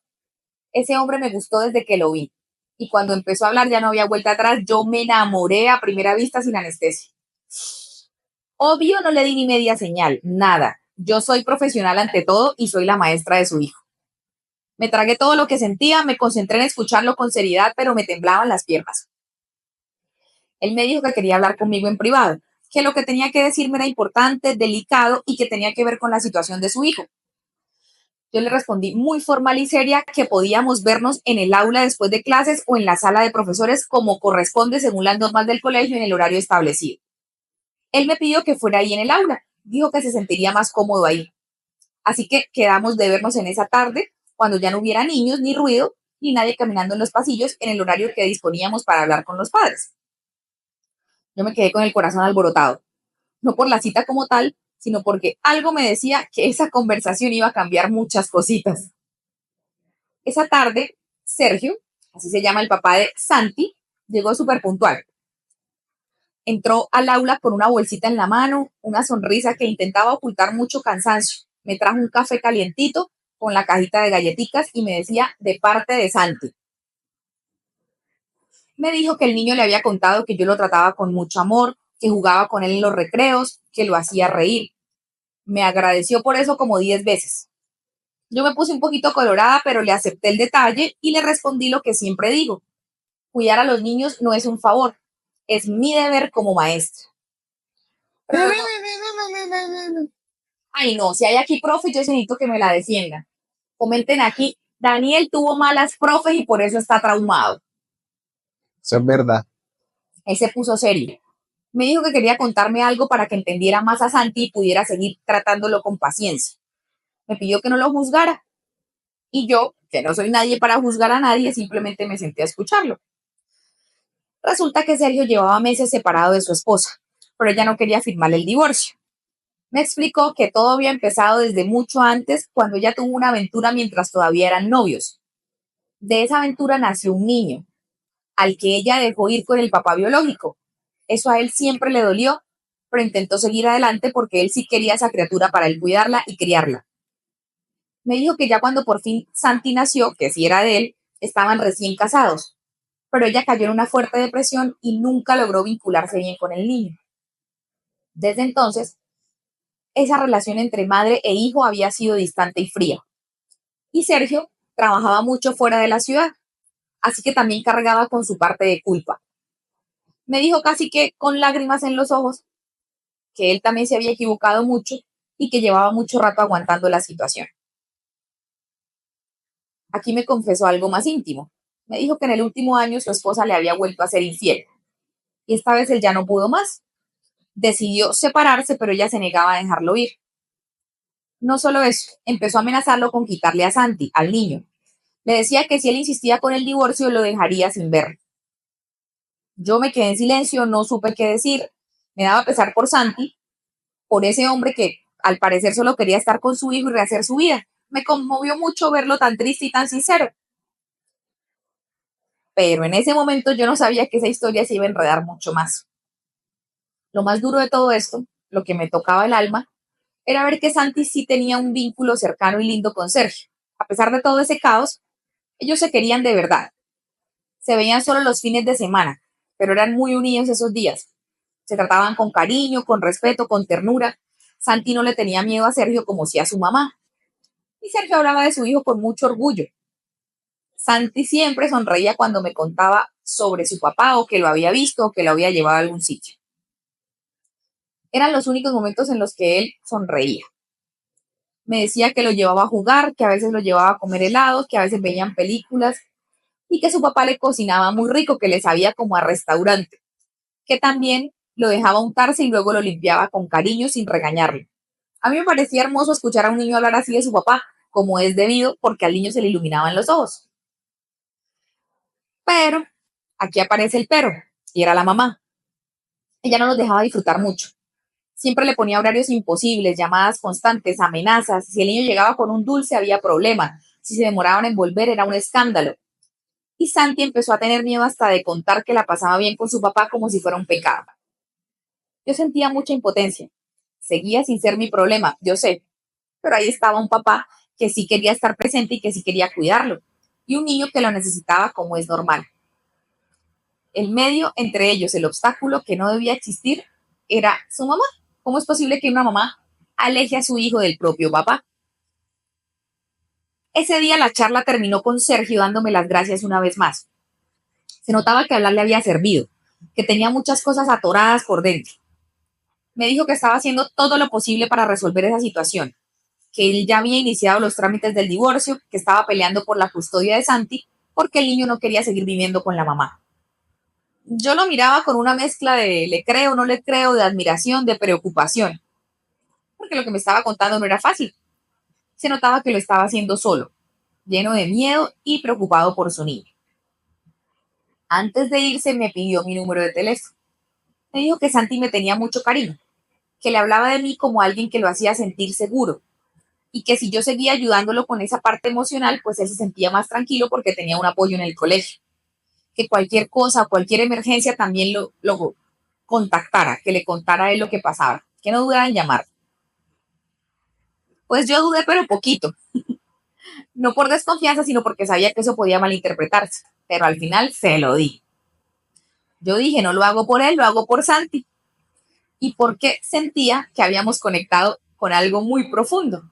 Ese hombre me gustó desde que lo vi. Y cuando empezó a hablar ya no había vuelta atrás. Yo me enamoré a primera vista sin anestesia. Obvio no le di ni media señal, nada. Yo soy profesional ante todo y soy la maestra de su hijo. Me tragué todo lo que sentía, me concentré en escucharlo con seriedad, pero me temblaban las piernas. Él me dijo que quería hablar conmigo en privado, que lo que tenía que decirme era importante, delicado y que tenía que ver con la situación de su hijo. Yo le respondí muy formal y seria que podíamos vernos en el aula después de clases o en la sala de profesores como corresponde según las normas del colegio en el horario establecido. Él me pidió que fuera ahí en el aula, dijo que se sentiría más cómodo ahí. Así que quedamos de vernos en esa tarde, cuando ya no hubiera niños, ni ruido, ni nadie caminando en los pasillos, en el horario que disponíamos para hablar con los padres. Yo me quedé con el corazón alborotado, no por la cita como tal, sino porque algo me decía que esa conversación iba a cambiar muchas cositas. Esa tarde, Sergio, así se llama el papá de Santi, llegó súper puntual. Entró al aula con una bolsita en la mano, una sonrisa que intentaba ocultar mucho cansancio. Me trajo un café calientito con la cajita de galletitas y me decía de parte de Santi. Me dijo que el niño le había contado que yo lo trataba con mucho amor, que jugaba con él en los recreos, que lo hacía reír. Me agradeció por eso como 10 veces. Yo me puse un poquito colorada, pero le acepté el detalle y le respondí lo que siempre digo. Cuidar a los niños no es un favor, es mi deber como maestra. Pero luego, ay no, si hay aquí profes, yo necesito que me la defiendan. Comenten aquí, Daniel tuvo malas profes y por eso está traumado.
Eso es verdad.
Él se puso serio. Me dijo que quería contarme algo para que entendiera más a Santi y pudiera seguir tratándolo con paciencia. Me pidió que no lo juzgara. Y yo, que no soy nadie para juzgar a nadie, simplemente me senté a escucharlo. Resulta que Sergio llevaba meses separado de su esposa, pero ella no quería firmarle el divorcio. Me explicó que todo había empezado desde mucho antes, cuando ella tuvo una aventura mientras todavía eran novios. De esa aventura nació un niño, al que ella dejó ir con el papá biológico. Eso a él siempre le dolió, pero intentó seguir adelante porque él sí quería esa criatura para él cuidarla y criarla. Me dijo que ya cuando por fin Santi nació, que sí era de él, estaban recién casados, pero ella cayó en una fuerte depresión y nunca logró vincularse bien con el niño. Desde entonces, esa relación entre madre e hijo había sido distante y fría. Y Sergio trabajaba mucho fuera de la ciudad, así que también cargaba con su parte de culpa. Me dijo casi que con lágrimas en los ojos que él también se había equivocado mucho y que llevaba mucho rato aguantando la situación. Aquí me confesó algo más íntimo. Me dijo que en el último año su esposa le había vuelto a ser infiel y esta vez él ya no pudo más. Decidió separarse, pero ella se negaba a dejarlo ir. No solo eso, empezó a amenazarlo con quitarle a Santi, al niño. Le decía que si él insistía con el divorcio lo dejaría sin ver. Yo me quedé en silencio, no supe qué decir. Me daba pesar por Santi, por ese hombre que al parecer solo quería estar con su hijo y rehacer su vida. Me conmovió mucho verlo tan triste y tan sincero. Pero en ese momento yo no sabía que esa historia se iba a enredar mucho más. Lo más duro de todo esto, lo que me tocaba el alma, era ver que Santi sí tenía un vínculo cercano y lindo con Sergio. A pesar de todo ese caos, ellos se querían de verdad. Se veían solo los fines de semana, pero eran muy unidos esos días. Se trataban con cariño, con respeto, con ternura. Santi no le tenía miedo a Sergio como si a su mamá. Y Sergio hablaba de su hijo con mucho orgullo. Santi siempre sonreía cuando me contaba sobre su papá o que lo había visto o que lo había llevado a algún sitio. Eran los únicos momentos en los que él sonreía. Me decía que lo llevaba a jugar, que a veces lo llevaba a comer helados, que a veces veían películas y que su papá le cocinaba muy rico, que le sabía como a restaurante, que también lo dejaba untarse y luego lo limpiaba con cariño sin regañarlo. A mí me parecía hermoso escuchar a un niño hablar así de su papá, como es debido, porque al niño se le iluminaban los ojos. Pero aquí aparece el pero, y era la mamá. Ella no los dejaba disfrutar mucho. Siempre le ponía horarios imposibles, llamadas constantes, amenazas. Si el niño llegaba con un dulce, había problema. Si se demoraban en volver, era un escándalo. Y Santi empezó a tener miedo hasta de contar que la pasaba bien con su papá como si fuera un pecado. Yo sentía mucha impotencia. Seguía sin ser mi problema, yo sé. Pero ahí estaba un papá que sí quería estar presente y que sí quería cuidarlo. Y un niño que lo necesitaba como es normal. El medio entre ellos, el obstáculo que no debía existir, era su mamá. ¿Cómo es posible que una mamá aleje a su hijo del propio papá? Ese día la charla terminó con Sergio dándome las gracias una vez más. Se notaba que hablar le había servido, que tenía muchas cosas atoradas por dentro. Me dijo que estaba haciendo todo lo posible para resolver esa situación, que él ya había iniciado los trámites del divorcio, que estaba peleando por la custodia de Santi, porque el niño no quería seguir viviendo con la mamá. Yo lo miraba con una mezcla de le creo, no le creo, de admiración, de preocupación, porque lo que me estaba contando no era fácil. Se notaba que lo estaba haciendo solo, lleno de miedo y preocupado por su niño. Antes de irse me pidió mi número de teléfono. Me dijo que Santi me tenía mucho cariño, que le hablaba de mí como alguien que lo hacía sentir seguro y que si yo seguía ayudándolo con esa parte emocional, pues él se sentía más tranquilo porque tenía un apoyo en el colegio. Que cualquier cosa, cualquier emergencia también lo contactara, que le contara a él lo que pasaba, que no dudara en llamar. Pues yo dudé, pero poquito, no por desconfianza, sino porque sabía que eso podía malinterpretarse, pero al final se lo di. Yo dije, no lo hago por él, lo hago por Santi, y porque sentía que habíamos conectado con algo muy profundo.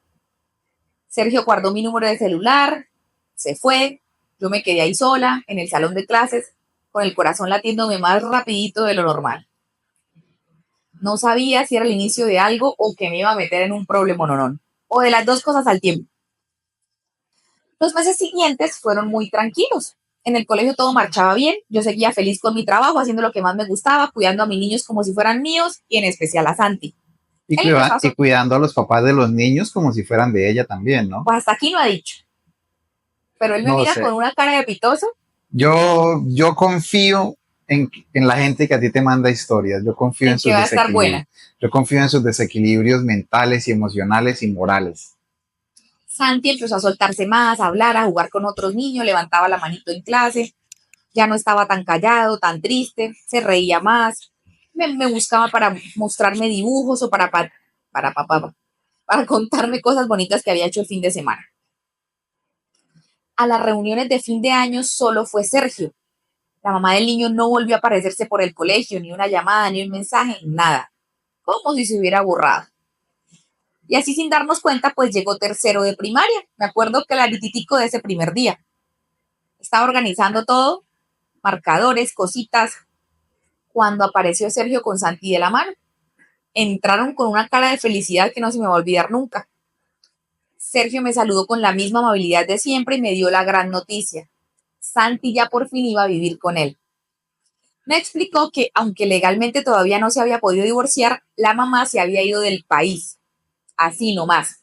Sergio guardó mi número de celular, se fue, yo me quedé ahí sola, en el salón de clases, con el corazón latiéndome más rapidito de lo normal. No sabía si era el inicio de algo o que me iba a meter en un problema no, o de las dos cosas al tiempo. Los meses siguientes fueron muy tranquilos. En el colegio todo marchaba bien, yo seguía feliz con mi trabajo, haciendo lo que más me gustaba, cuidando a mis niños como si fueran míos y en especial a Santi. Él empezó a
Y cuidando a los papás de los niños como si fueran de ella también, ¿no?
pues hasta aquí no ha dicho, pero él me
No
mira
sé.
con una cara de pitoso.
Yo confío en la gente que a ti te manda historias. Yo confío en
En que
sus
va a estar
desequilibrios.
buena.
Yo confío en sus desequilibrios mentales y emocionales y morales.
Santi empezó a soltarse más, a hablar, a jugar con otros niños, levantaba la manito en clase, ya no estaba tan callado, tan triste, se reía más, me buscaba para mostrarme dibujos o para contarme cosas bonitas que había hecho el fin de semana. A las reuniones de fin de año solo fue Sergio. La mamá del niño no volvió a aparecerse por el colegio, ni una llamada, ni un mensaje, nada, como si se hubiera borrado. Y así sin darnos cuenta, pues llegó tercero de primaria. Me acuerdo clarititico de ese primer día. Estaba organizando todo, marcadores, cositas, cuando apareció Sergio con Santi de la mano. Entraron con una cara de felicidad que no se me va a olvidar nunca. Sergio me saludó con la misma amabilidad de siempre y me dio la gran noticia. Santi ya por fin iba a vivir con él. Me explicó que, aunque legalmente todavía no se había podido divorciar, la mamá se había ido del país. Así nomás.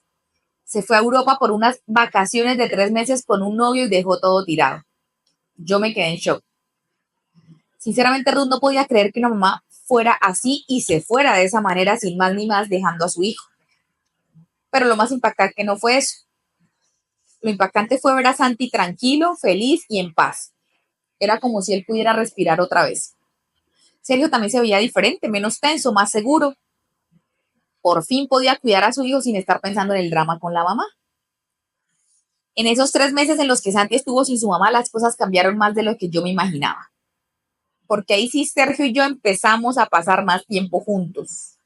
Se fue a Europa por unas vacaciones de 3 meses con un novio y dejó todo tirado. Yo me quedé en shock. Sinceramente, Ruth no podía creer que una mamá fuera así y se fuera de esa manera sin más ni más dejando a su hijo. Pero lo más impactante no fue eso. Lo impactante fue ver a Santi tranquilo, feliz y en paz. Era como si él pudiera respirar otra vez. Sergio también se veía diferente, menos tenso, más seguro. Por fin podía cuidar a su hijo sin estar pensando en el drama con la mamá. En esos 3 meses en los que Santi estuvo sin su mamá, las cosas cambiaron más de lo que yo me imaginaba. Porque ahí sí Sergio y yo empezamos a pasar más tiempo juntos.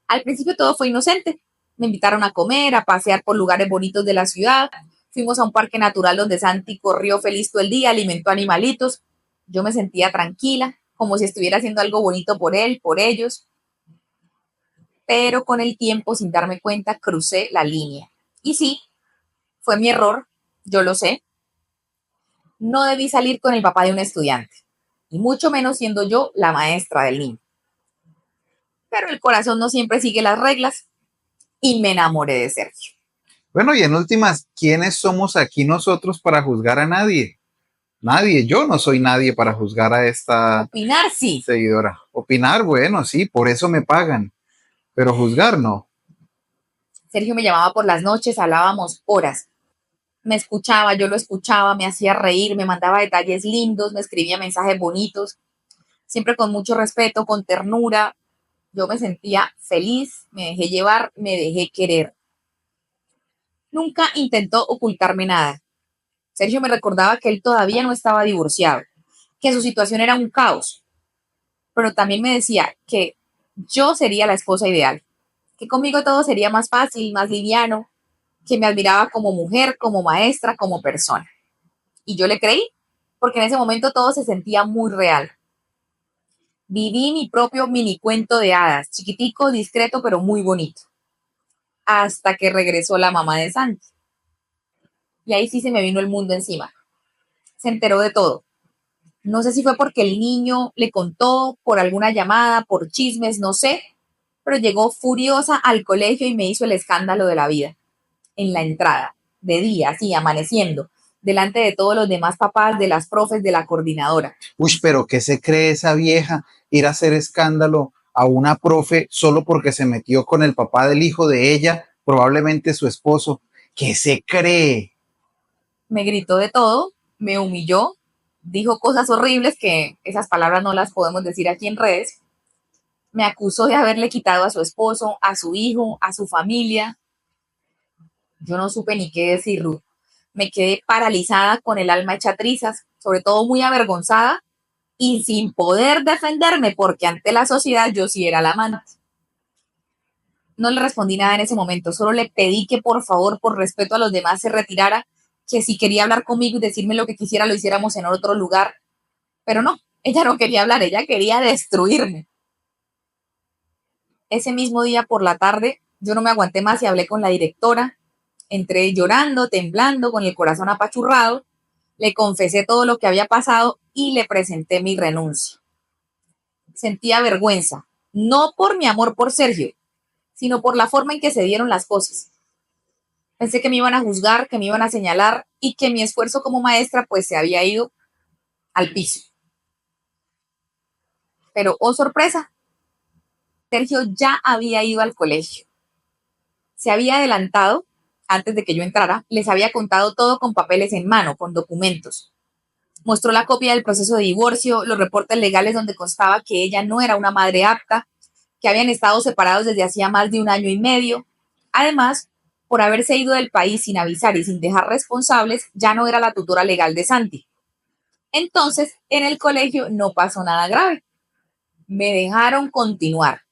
Al principio todo fue inocente. Me invitaron a comer, a pasear por lugares bonitos de la ciudad. Fuimos a un parque natural donde Santi corrió feliz todo el día, alimentó animalitos. Yo me sentía tranquila, como si estuviera haciendo algo bonito por él, por ellos. Pero con el tiempo, sin darme cuenta, crucé la línea. Y sí, fue mi error, yo lo sé. No debí salir con el papá de un estudiante, y mucho menos siendo yo la maestra del niño. Pero el corazón no siempre sigue las reglas y me enamoré de Sergio.
Bueno, y en últimas, ¿quiénes somos aquí nosotros para juzgar a nadie? Nadie, yo no soy nadie para juzgar a esta
Opinar sí.
seguidora. Opinar, bueno, sí, por eso me pagan, pero juzgar no.
Sergio me llamaba por las noches, hablábamos horas. Me escuchaba, yo lo escuchaba, me hacía reír, me mandaba detalles lindos, me escribía mensajes bonitos, siempre con mucho respeto, con ternura. Yo me sentía feliz, me dejé llevar, me dejé querer. Nunca intentó ocultarme nada. Sergio me recordaba que él todavía no estaba divorciado, que su situación era un caos, pero también me decía que yo sería la esposa ideal, que conmigo todo sería más fácil, más liviano, que me admiraba como mujer, como maestra, como persona. Y yo le creí, porque en ese momento todo se sentía muy real. Viví mi propio mini cuento de hadas, chiquitico, discreto, pero muy bonito, hasta que regresó la mamá de Santi. Y ahí sí se me vino el mundo encima. Se enteró de todo. No sé si fue porque el niño le contó, por alguna llamada, por chismes, no sé, pero llegó furiosa al colegio y me hizo el escándalo de la vida. En la entrada, de día, así, amaneciendo, delante de todos los demás papás, de las profes, de la coordinadora.
Uy, pero ¿qué se cree esa vieja ir a hacer escándalo a una profe solo porque se metió con el papá del hijo de ella, probablemente su esposo? ¿Qué se cree?
Me gritó de todo, me humilló, dijo cosas horribles que esas palabras no las podemos decir aquí en redes. Me acusó de haberle quitado a su esposo, a su hijo, a su familia. Yo no supe ni qué decir, Ruth. Me quedé paralizada con el alma hecha trizas, sobre todo muy avergonzada y sin poder defenderme porque ante la sociedad yo sí era la amante. No le respondí nada en ese momento, solo le pedí que por favor, por respeto a los demás, se retirara, que si quería hablar conmigo y decirme lo que quisiera lo hiciéramos en otro lugar, pero no, ella no quería hablar, ella quería destruirme. Ese mismo día por la tarde yo no me aguanté más y hablé con la directora, entré llorando, temblando, con el corazón apachurrado, le confesé todo lo que había pasado y le presenté mi renuncia. Sentía vergüenza, no por mi amor por Sergio, sino por la forma en que se dieron las cosas. Pensé que me iban a juzgar, que me iban a señalar y que mi esfuerzo como maestra pues se había ido al piso. Pero, oh sorpresa, Sergio ya había ido al colegio. Se había adelantado antes de que yo entrara, les había contado todo con papeles en mano, con documentos. Mostró la copia del proceso de divorcio, los reportes legales donde constaba que ella no era una madre apta, que habían estado separados desde hacía más de 1 año y medio. Además, por haberse ido del país sin avisar y sin dejar responsables, ya no era la tutora legal de Santi. Entonces, en el colegio no pasó nada grave. Me dejaron continuar.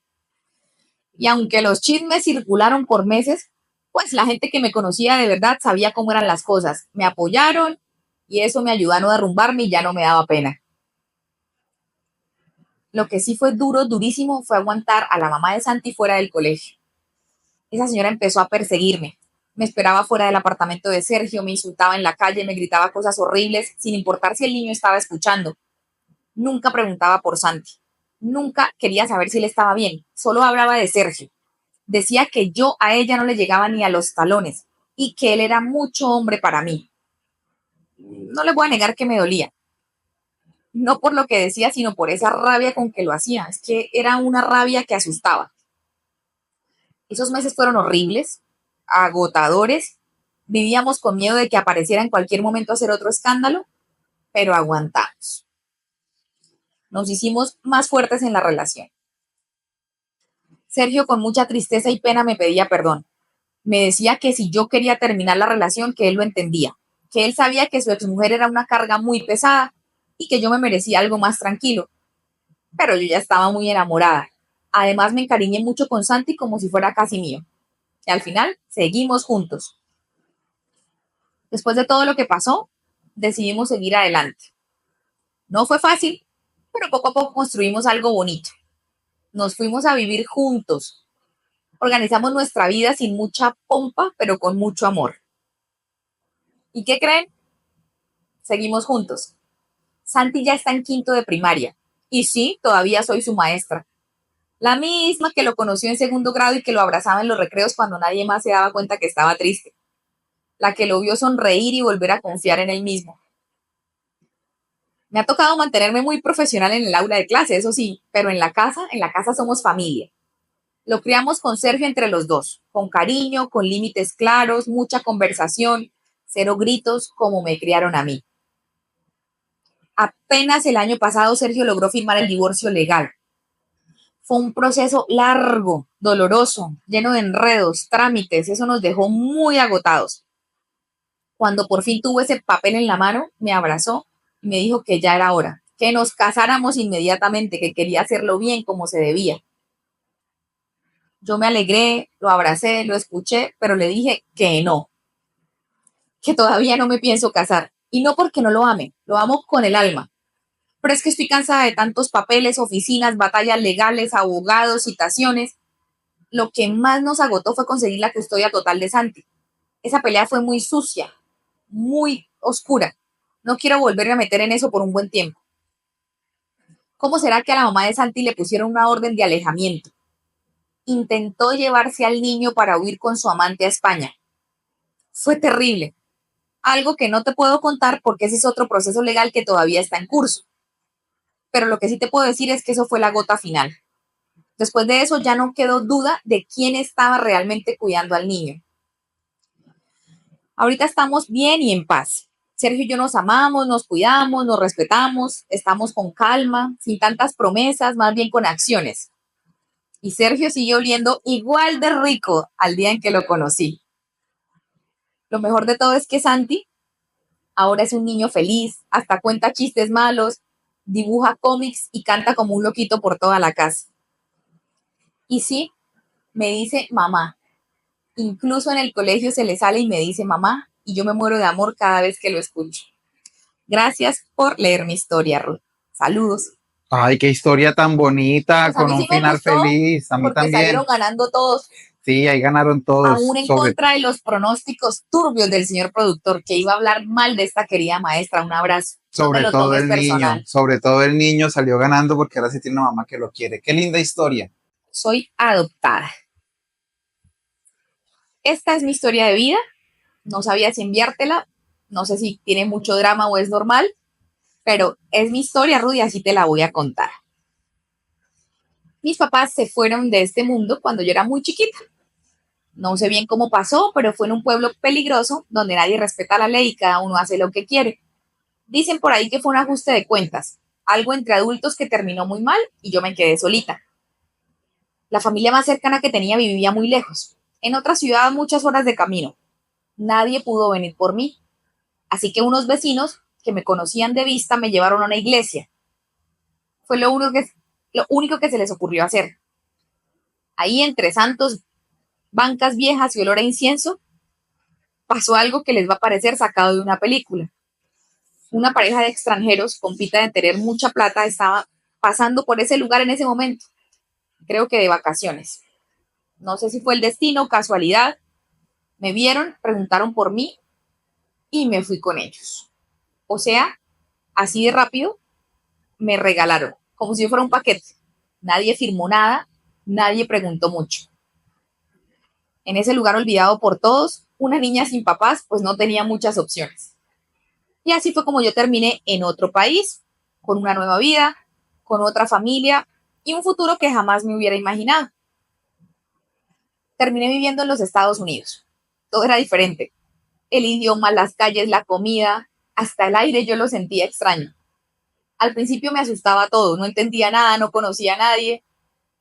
Y aunque los chismes circularon por meses, pues la gente que me conocía de verdad sabía cómo eran las cosas. Me apoyaron y eso me ayudó a no derrumbarme y ya no me daba pena. Lo que sí fue duro, durísimo, fue aguantar a la mamá de Santi fuera del colegio. Esa señora empezó a perseguirme. Me esperaba fuera del apartamento de Sergio, me insultaba en la calle, me gritaba cosas horribles, sin importar si el niño estaba escuchando. Nunca preguntaba por Santi. Nunca quería saber si él estaba bien. Solo hablaba de Sergio. Decía que yo a ella no le llegaba ni a los talones y que él era mucho hombre para mí. No le voy a negar que me dolía. No por lo que decía, sino por esa rabia con que lo hacía. Es que era una rabia que asustaba. Esos meses fueron horribles, agotadores. Vivíamos con miedo de que apareciera en cualquier momento a hacer otro escándalo. pero aguantamos. Nos hicimos más fuertes en la relación. Sergio con mucha tristeza y pena me pedía perdón. Me decía que si yo quería terminar la relación, que él lo entendía, que él sabía que su exmujer era una carga muy pesada y que yo me merecía algo más tranquilo. Pero yo ya estaba muy enamorada. Además me encariñé mucho con Santi como si fuera casi mío. Y al final seguimos juntos. Después de todo lo que pasó, decidimos seguir adelante. No fue fácil, pero poco a poco construimos algo bonito. Nos fuimos a vivir juntos. Organizamos nuestra vida sin mucha pompa, pero con mucho amor. ¿Y qué creen? Seguimos juntos. Santi ya está en quinto de primaria. Y sí, todavía soy su maestra. La misma que lo conoció en segundo grado y que lo abrazaba en los recreos cuando nadie más se daba cuenta que estaba triste. La que lo vio sonreír y volver a confiar en él mismo. Me ha tocado mantenerme muy profesional en el aula de clase, eso sí, pero en la casa somos familia. Lo criamos con Sergio entre los dos, con cariño, con límites claros, mucha conversación, cero gritos como me criaron a mí. Apenas el año pasado Sergio logró firmar el divorcio legal. Fue un proceso largo, doloroso, lleno de enredos, trámites, eso nos dejó muy agotados. Cuando por fin tuvo ese papel en la mano, me abrazó y me dijo que ya era hora, que nos casáramos inmediatamente, que quería hacerlo bien como se debía. Yo me alegré, lo abracé, lo escuché, pero le dije que no, que todavía no me pienso casar. Y no porque no lo ame, lo amo con el alma. Pero es que estoy cansada de tantos papeles, oficinas, batallas legales, abogados, citaciones. Lo que más nos agotó fue conseguir la custodia total de Santi. Esa pelea fue muy sucia, muy oscura. No quiero volverme a meter en eso por un buen tiempo. ¿Cómo será que a la mamá de Santi le pusieron una orden de alejamiento? Intentó llevarse al niño para huir con su amante a España. Fue terrible. Algo que no te puedo contar porque ese es otro proceso legal que todavía está en curso. Pero lo que sí te puedo decir es que eso fue la gota final. Después de eso ya no quedó duda de quién estaba realmente cuidando al niño. Ahorita estamos bien y en paz. Sergio y yo nos amamos, nos cuidamos, nos respetamos, estamos con calma, sin tantas promesas, más bien con acciones. Y Sergio sigue oliendo igual de rico al día en que lo conocí. Lo mejor de todo es que Santi ahora es un niño feliz, hasta cuenta chistes malos, dibuja cómics y canta como un loquito por toda la casa. Y sí, me dice mamá. Incluso en el colegio se le sale y me dice mamá, y yo me muero de amor cada vez que lo escucho. Gracias por leer mi historia, Ruth. Saludos.
Ay, qué historia tan bonita,
Pues a
con
mí
un
sí me
final
gustó
feliz. A mí
porque salieron
también.
ganando todos,
Sí, ahí ganaron
aún
todos.
en contra de los pronósticos turbios del señor productor, que iba a hablar mal de esta querida maestra. Un abrazo. No te
Sobre
lo
todo
tomes
el niño.
personal.
Sobre todo el niño salió ganando porque ahora sí tiene una mamá que lo quiere. Qué linda historia.
Soy adoptada. Esta es mi historia de vida. No sabía si enviártela. No sé si tiene mucho drama o es normal, pero es mi historia, Rudy, así te la voy a contar. Mis papás se fueron de este mundo cuando yo era muy chiquita. No sé bien cómo pasó, pero fue en un pueblo peligroso donde nadie respeta la ley y cada uno hace lo que quiere. Dicen por ahí que fue un ajuste de cuentas, algo entre adultos que terminó muy mal y yo me quedé solita. La familia más cercana que tenía vivía muy lejos, en otra ciudad a muchas horas de camino. Nadie pudo venir por mí, así que unos vecinos que me conocían de vista me llevaron a una iglesia. Fue lo único que se les ocurrió hacer. Ahí entre santos, bancas viejas y olor a incienso, pasó algo que les va a parecer sacado de una película. Una pareja de extranjeros con pinta de tener mucha plata estaba pasando por ese lugar en ese momento, creo que de vacaciones. No sé si fue el destino, casualidad. Me vieron, preguntaron por mí y me fui con ellos. O sea, así de rápido me regalaron, como si yo fuera un paquete. Nadie firmó nada, nadie preguntó mucho. En ese lugar olvidado por todos, una niña sin papás, pues no tenía muchas opciones. Y así fue como yo terminé en otro país, con una nueva vida, con otra familia y un futuro que jamás me hubiera imaginado. Terminé viviendo en los Estados Unidos. Todo era diferente. El idioma, las calles, la comida. Hasta el aire yo lo sentía extraño. Al principio me asustaba todo, no entendía nada, no conocía a nadie,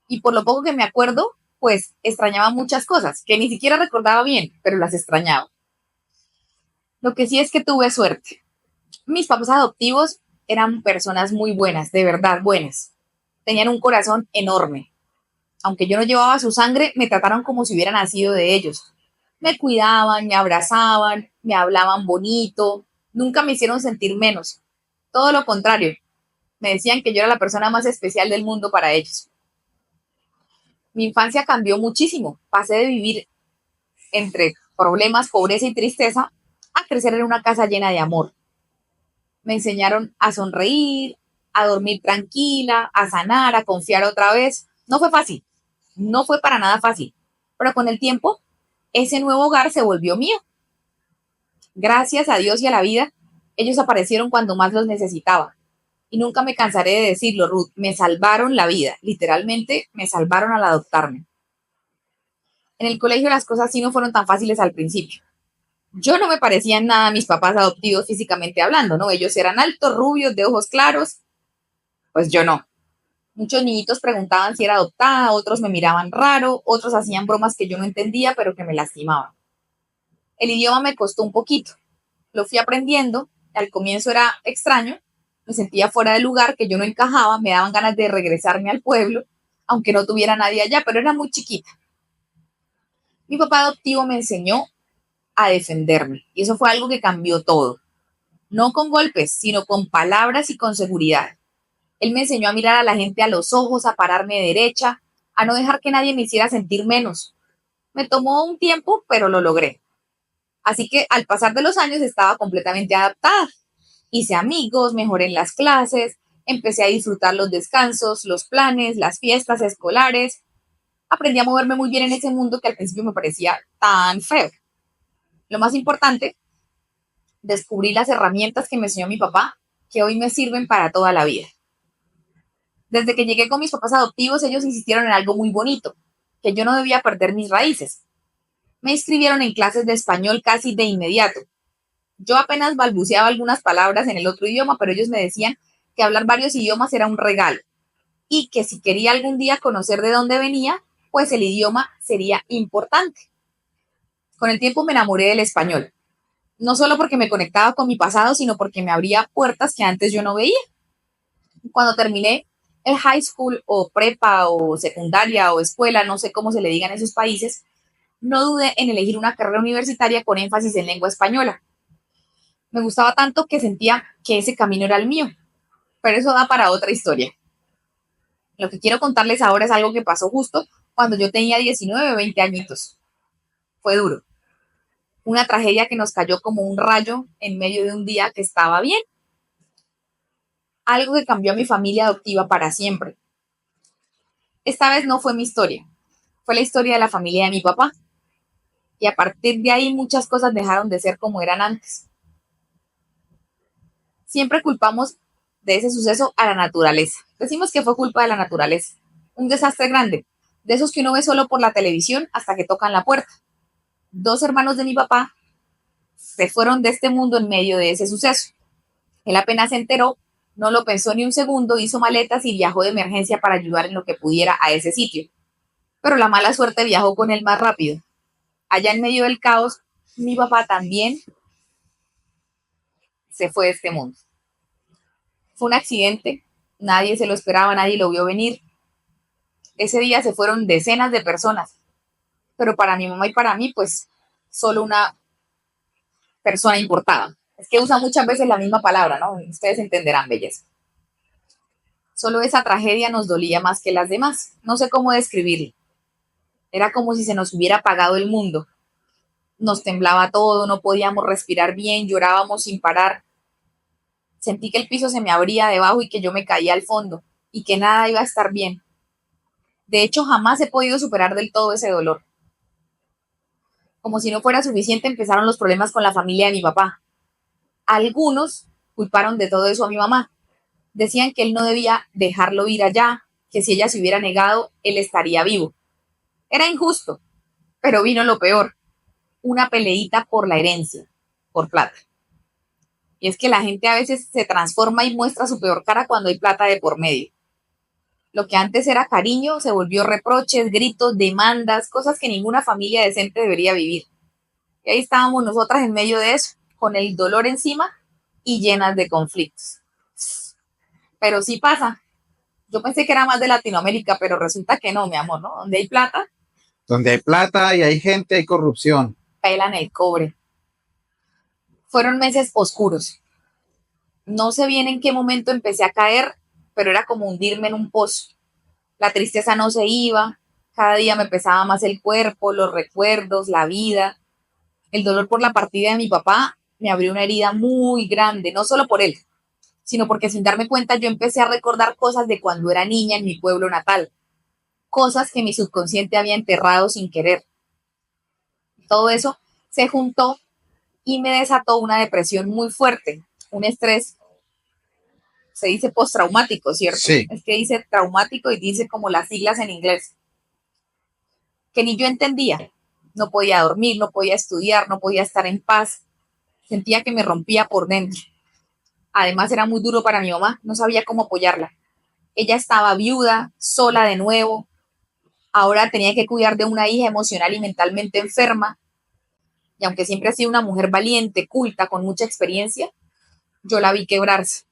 y por lo poco que me acuerdo, pues extrañaba muchas cosas que ni siquiera recordaba bien, pero las extrañaba. Lo que sí es que tuve suerte. Mis papás adoptivos eran personas muy buenas, de verdad buenas. Tenían un corazón enorme. Aunque yo no llevaba su sangre, me trataron como si hubiera nacido de ellos. Me cuidaban, me abrazaban, me hablaban bonito, nunca me hicieron sentir menos. Todo lo contrario, me decían que yo era la persona más especial del mundo para ellos. Mi infancia cambió muchísimo. Pasé de vivir entre problemas, pobreza y tristeza a crecer en una casa llena de amor. Me enseñaron a sonreír, a dormir tranquila, a sanar, a confiar otra vez. No fue fácil, no fue para nada fácil, pero con el tiempo ese nuevo hogar se volvió mío. Gracias a Dios y a la vida, ellos aparecieron cuando más los necesitaba. Y nunca me cansaré de decirlo, Ruth, me salvaron la vida, literalmente me salvaron al adoptarme. En el colegio las cosas sí no fueron tan fáciles al principio. Yo no me parecían nada a mis papás adoptivos físicamente hablando, ¿no? Ellos eran altos, rubios, de ojos claros, pues yo no. Muchos niñitos preguntaban si era adoptada, otros me miraban raro, otros hacían bromas que yo no entendía, pero que me lastimaban. El idioma me costó un poquito, lo fui aprendiendo, al comienzo era extraño, me sentía fuera de lugar, que yo no encajaba, me daban ganas de regresarme al pueblo, aunque no tuviera nadie allá, pero era muy chiquita. Mi papá adoptivo me enseñó a defenderme y eso fue algo que cambió todo, no con golpes, sino con palabras y con seguridad. Él me enseñó a mirar a la gente a los ojos, a pararme derecha, a no dejar que nadie me hiciera sentir menos. Me tomó un tiempo, pero lo logré. Así que al pasar de los años estaba completamente adaptada. Hice amigos, mejoré en las clases, empecé a disfrutar los descansos, los planes, las fiestas escolares. Aprendí a moverme muy bien en ese mundo que al principio me parecía tan feo. Lo más importante, descubrí las herramientas que me enseñó mi papá, que hoy me sirven para toda la vida. Desde que llegué con mis papás adoptivos, ellos insistieron en algo muy bonito, que yo no debía perder mis raíces. Me inscribieron en clases de español casi de inmediato. Yo apenas balbuceaba algunas palabras en el otro idioma, pero ellos me decían que hablar varios idiomas era un regalo y que si quería algún día conocer de dónde venía, pues el idioma sería importante. Con el tiempo me enamoré del español, no solo porque me conectaba con mi pasado, sino porque me abría puertas que antes yo no veía. Cuando terminé el high school o prepa o secundaria o escuela, no sé cómo se le diga en esos países, no dudé en elegir una carrera universitaria con énfasis en lengua española. Me gustaba tanto que sentía que ese camino era el mío, pero eso da para otra historia. Lo que quiero contarles ahora es algo que pasó justo cuando yo tenía 19 o 20 añitos. Fue duro. Una tragedia que nos cayó como un rayo en medio de un día que estaba bien. Algo que cambió a mi familia adoptiva para siempre. Esta vez no fue mi historia, fue la historia de la familia de mi papá. Y a partir de ahí muchas cosas dejaron de ser como eran antes. Siempre culpamos de ese suceso a la naturaleza. Decimos que fue culpa de la naturaleza. Un desastre grande, de esos que uno ve solo por la televisión hasta que tocan la puerta. Dos hermanos de mi papá se fueron de este mundo en medio de ese suceso. Él apenas se enteró, no lo pensó ni un segundo, hizo maletas y viajó de emergencia para ayudar en lo que pudiera a ese sitio. Pero la mala suerte viajó con él más rápido. Allá en medio del caos, mi papá también se fue de este mundo. Fue un accidente, nadie se lo esperaba, nadie lo vio venir. Ese día se fueron decenas de personas, pero para mi mamá y para mí, pues solo una persona importaba. Es que usa muchas veces la misma palabra, ¿no? Ustedes entenderán, belleza. Solo esa tragedia nos dolía más que las demás. No sé cómo describirlo. Era como si se nos hubiera apagado el mundo. Nos temblaba todo, no podíamos respirar bien, llorábamos sin parar. Sentí que el piso se me abría debajo y que yo me caía al fondo y que nada iba a estar bien. De hecho, jamás he podido superar del todo ese dolor. Como si no fuera suficiente, empezaron los problemas con la familia de mi papá. Algunos culparon de todo eso a mi mamá. Decían que él no debía dejarlo ir allá, que si ella se hubiera negado, él estaría vivo. Era injusto, pero vino lo peor, una peleita por la herencia, por plata. Y es que la gente a veces se transforma y muestra su peor cara cuando hay plata de por medio. Lo que antes era cariño se volvió reproches, gritos, demandas, cosas que ninguna familia decente debería vivir. Y ahí estábamos nosotras en medio de eso, con el dolor encima y llenas de conflictos. Pero sí pasa. Yo pensé que era más de Latinoamérica, pero resulta que no, mi amor, ¿no? Donde hay plata,
Donde hay plata y hay gente, hay corrupción.
pelan el cobre. Fueron meses oscuros. No sé bien en qué momento empecé a caer, pero era como hundirme en un pozo. La tristeza no se iba, cada día me pesaba más el cuerpo, los recuerdos, la vida. El dolor por la partida de mi papá me abrió una herida muy grande, no solo por él, sino porque sin darme cuenta yo empecé a recordar cosas de cuando era niña en mi pueblo natal, cosas que mi subconsciente había enterrado sin querer. Todo eso se juntó y me desató una depresión muy fuerte, un estrés, se dice postraumático, ¿cierto?
Sí.
Es que dice traumático y dice como las siglas en inglés, que ni yo entendía. No podía dormir, no podía estudiar, no podía estar en paz. Sentía que me rompía por dentro. Además era muy duro para mi mamá, no sabía cómo apoyarla. Ella estaba viuda, sola de nuevo. Ahora tenía que cuidar de una hija emocional y mentalmente enferma. Y aunque siempre ha sido una mujer valiente, culta, con mucha experiencia, yo la vi quebrarse.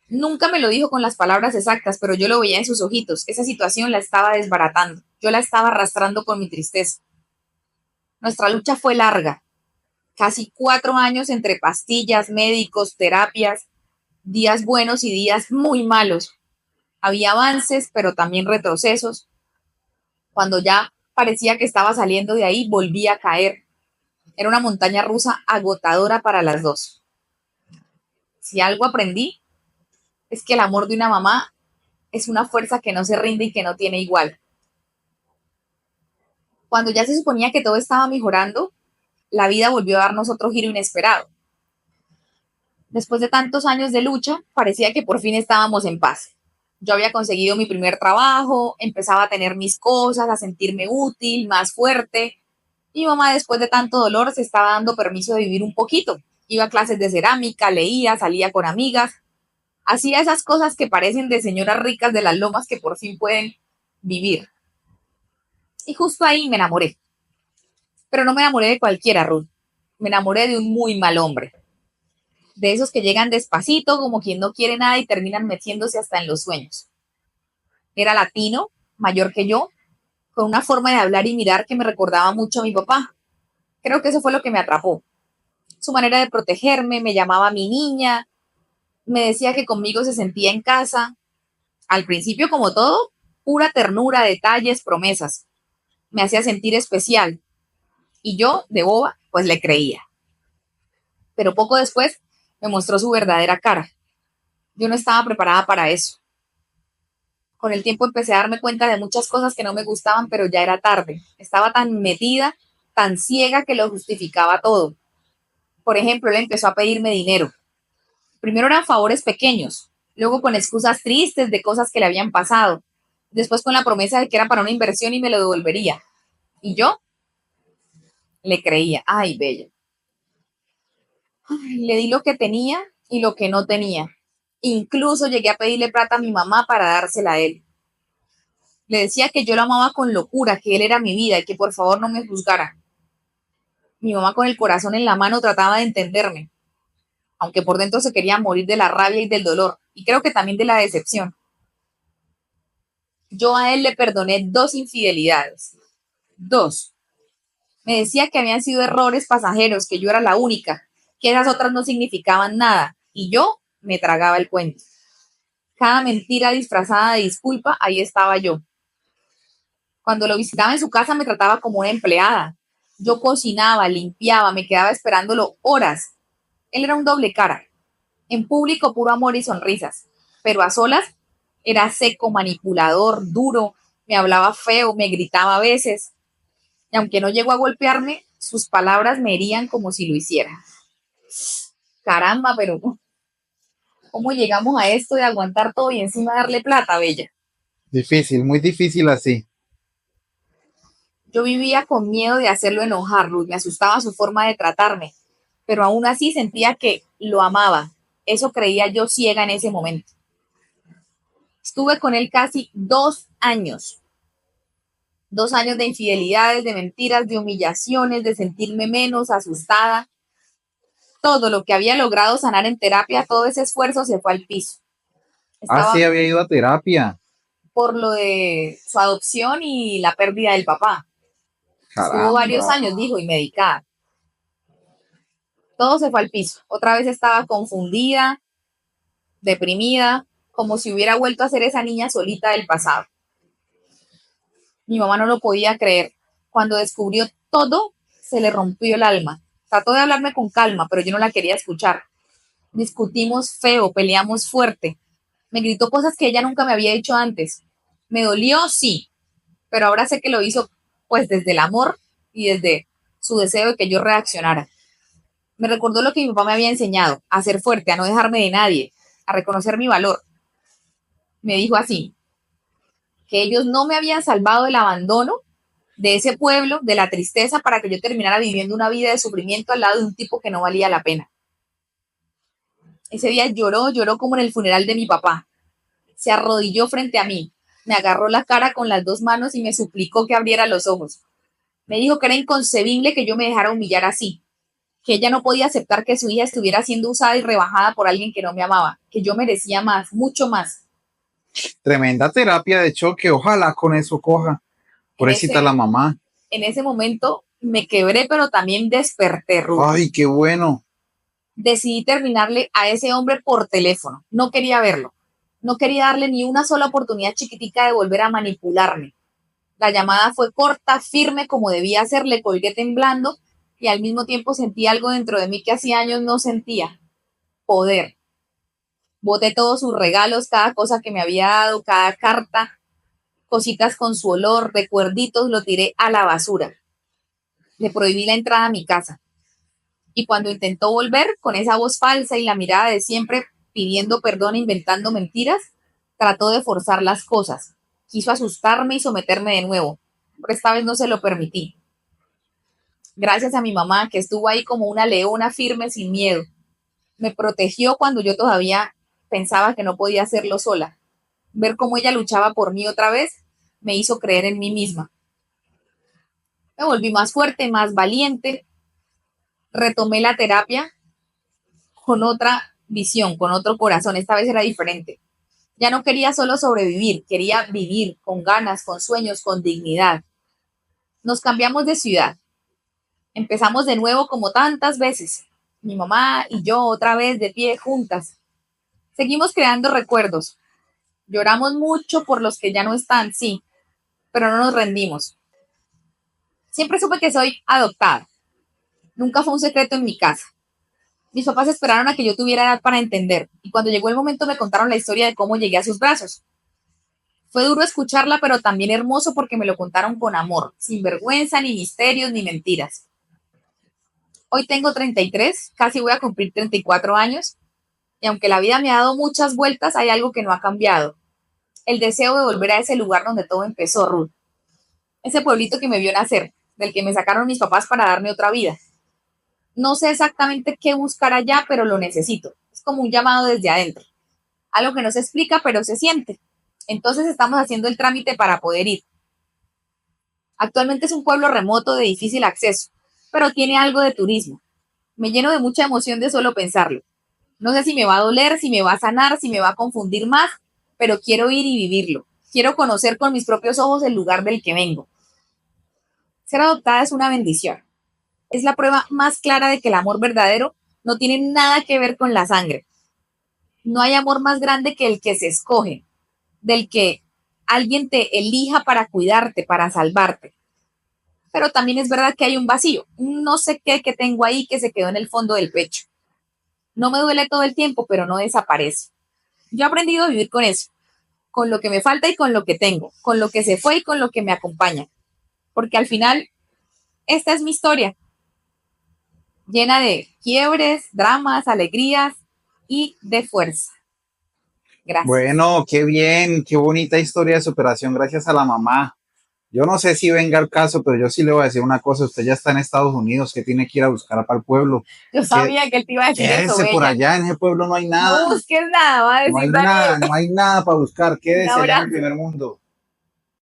Nunca me lo dijo con las palabras exactas, pero yo lo veía en sus ojitos. Esa situación la estaba desbaratando. Yo la estaba arrastrando con mi tristeza. Nuestra lucha fue larga. Casi 4 años entre pastillas, médicos, terapias, días buenos y días muy malos. Había avances, pero también retrocesos. Cuando ya parecía que estaba saliendo de ahí, volví a caer. Era una montaña rusa agotadora para las dos. Si algo aprendí, es que el amor de una mamá es una fuerza que no se rinde y que no tiene igual. Cuando ya se suponía que todo estaba mejorando, la vida volvió a darnos otro giro inesperado. Después de tantos años de lucha, parecía que por fin estábamos en paz. Yo había conseguido mi primer trabajo, empezaba a tener mis cosas, a sentirme útil, más fuerte. Mi mamá, después de tanto dolor, se estaba dando permiso de vivir un poquito. Iba a clases de cerámica, leía, salía con amigas, hacía esas cosas que parecen de señoras ricas de las lomas que por fin pueden vivir. Y justo ahí me enamoré. Pero no me enamoré de cualquiera, Ruth. Me enamoré de un muy mal hombre. De esos que llegan despacito, como quien no quiere nada y terminan metiéndose hasta en los sueños. Era latino, mayor que yo, con una forma de hablar y mirar que me recordaba mucho a mi papá. Creo que eso fue lo que me atrapó. Su manera de protegerme, me llamaba mi niña, me decía que conmigo se sentía en casa. Al principio, como todo, pura ternura, detalles, promesas. Me hacía sentir especial. Y yo, de boba, pues le creía. Pero poco después me mostró su verdadera cara. Yo no estaba preparada para eso. Con el tiempo empecé a darme cuenta de muchas cosas que no me gustaban, pero ya era tarde. Estaba tan metida, tan ciega que lo justificaba todo. Por ejemplo, él empezó a pedirme dinero. Primero eran favores pequeños, luego con excusas tristes de cosas que le habían pasado, después con la promesa de que era para una inversión y me lo devolvería. Y yo le creía. Ay, bella. Ay, le di lo que tenía y lo que no tenía. Incluso llegué a pedirle plata a mi mamá para dársela a él. Le decía que yo lo amaba con locura, que él era mi vida y que por favor no me juzgara. Mi mamá con el corazón en la mano trataba de entenderme, aunque por dentro se quería morir de la rabia y del dolor, y creo que también de la decepción. Yo a él le perdoné 2 infidelidades. 2. Me decía que habían sido errores pasajeros, que yo era la única, que esas otras no significaban nada, y yo me tragaba el cuento. Cada mentira disfrazada de disculpa, ahí estaba yo. Cuando lo visitaba en su casa me trataba como una empleada. Yo cocinaba, limpiaba, me quedaba esperándolo horas. Él era un doble cara. En público puro amor y sonrisas, pero a solas era seco, manipulador, duro, me hablaba feo, me gritaba a veces. Y aunque no llegó a golpearme, sus palabras me herían como si lo hiciera. Caramba, pero ¿cómo llegamos a esto de aguantar todo y encima darle plata, bella?
Difícil, muy difícil así.
Yo vivía con miedo de hacerlo enojar, Ruth, me asustaba su forma de tratarme, pero aún así sentía que lo amaba. Eso creía yo ciega en ese momento. Estuve con él casi 2 años. 2 años de infidelidades, de mentiras, de humillaciones, de sentirme menos, asustada. Todo lo que había logrado sanar en terapia, todo ese esfuerzo se fue al piso.
Ah, sí,
Estaba
había ido a terapia.
por lo de su adopción y la pérdida del papá. Estuvo varios
Caramba.
años, dijo, y medicada. Todo se fue al piso. Otra vez estaba confundida, deprimida, como si hubiera vuelto a ser esa niña solita del pasado. Mi mamá no lo podía creer. Cuando descubrió todo, se le rompió el alma. Trató de hablarme con calma, pero yo no la quería escuchar. Discutimos feo, peleamos fuerte. Me gritó cosas que ella nunca me había dicho antes. Me dolió, sí, pero ahora sé que lo hizo pues desde el amor y desde su deseo de que yo reaccionara. Me recordó lo que mi papá me había enseñado, a ser fuerte, a no dejarme de nadie, a reconocer mi valor. Me dijo así, que ellos no me habían salvado del abandono de ese pueblo, de la tristeza, para que yo terminara viviendo una vida de sufrimiento al lado de un tipo que no valía la pena. Ese día lloró como en el funeral de mi papá. Se arrodilló frente a mí, me agarró la cara con las dos manos y me suplicó que abriera los ojos. Me dijo que era inconcebible que yo me dejara humillar así, que ella no podía aceptar que su hija estuviera siendo usada y rebajada por alguien que no me amaba, que yo merecía más, mucho más.
Tremenda terapia de choque. Ojalá con eso coja.
En
Pobrecita la
ese,
mamá.
en ese momento me quebré, pero también desperté, Ruth.
Ay, qué bueno.
Decidí terminarle a ese hombre por teléfono. No quería verlo. No quería darle ni una sola oportunidad chiquitica de volver a manipularme. La llamada fue corta, firme, como debía ser, le colgué temblando y al mismo tiempo sentí algo dentro de mí que hacía años no sentía. Poder. Boté todos sus regalos, cada cosa que me había dado, cada carta, cositas con su olor, recuerditos, lo tiré a la basura. Le prohibí la entrada a mi casa. Y cuando intentó volver, con esa voz falsa y la mirada de siempre pidiendo perdón e inventando mentiras, trató de forzar las cosas. Quiso asustarme y someterme de nuevo, pero esta vez no se lo permití. Gracias a mi mamá, que estuvo ahí como una leona firme sin miedo. Me protegió cuando yo todavía pensaba que no podía hacerlo sola. Ver cómo ella luchaba por mí otra vez me hizo creer en mí misma. Me volví más fuerte, más valiente. Retomé la terapia con otra visión, con otro corazón. Esta vez era diferente. Ya no quería solo sobrevivir, quería vivir con ganas, con sueños, con dignidad. Nos cambiamos de ciudad. Empezamos de nuevo como tantas veces. Mi mamá y yo otra vez de pie juntas. Seguimos creando recuerdos. Lloramos mucho por los que ya no están, sí, pero no nos rendimos. Siempre supe que soy adoptada. Nunca fue un secreto en mi casa. Mis papás esperaron a que yo tuviera edad para entender, y cuando llegó el momento me contaron la historia de cómo llegué a sus brazos. Fue duro escucharla, pero también hermoso porque me lo contaron con amor, sin vergüenza, ni misterios, ni mentiras. Hoy tengo 33, casi voy a cumplir 34 años, y aunque la vida me ha dado muchas vueltas, hay algo que no ha cambiado. El deseo de volver a ese lugar donde todo empezó, Ruth. Ese pueblito que me vio nacer, del que me sacaron mis papás para darme otra vida. No sé exactamente qué buscar allá, pero lo necesito. Es como un llamado desde adentro. Algo que no se explica, pero se siente. Entonces estamos haciendo el trámite para poder ir. Actualmente es un pueblo remoto de difícil acceso, pero tiene algo de turismo. Me lleno de mucha emoción de solo pensarlo. No sé si me va a doler, si me va a sanar, si me va a confundir más, pero quiero ir y vivirlo. Quiero conocer con mis propios ojos el lugar del que vengo. Ser adoptada es una bendición. Es la prueba más clara de que el amor verdadero no tiene nada que ver con la sangre. No hay amor más grande que el que se escoge, del que alguien te elija para cuidarte, para salvarte. Pero también es verdad que hay un vacío, un no sé qué que tengo ahí que se quedó en el fondo del pecho. No me duele todo el tiempo, pero no desaparece. Yo he aprendido a vivir con eso, con lo que me falta y con lo que tengo, con lo que se fue y con lo que me acompaña. Porque al final, esta es mi historia, llena de quiebres, dramas, alegrías y de fuerza. Gracias.
Bueno, qué bien, qué bonita historia de superación gracias a la mamá. Yo no sé si venga el caso, pero yo sí le voy a decir una cosa. Usted ya está en Estados Unidos, que tiene que ir a buscar para el pueblo.
Yo sabía que él te iba a decir eso,
Quédese por
Bella.
allá, en ese pueblo no hay
No
nada.
busques nada, va a
No
decir
hay
Daniel.
nada, no hay nada para buscar.
Un
Quédese allá en el
abrazo.
primer mundo.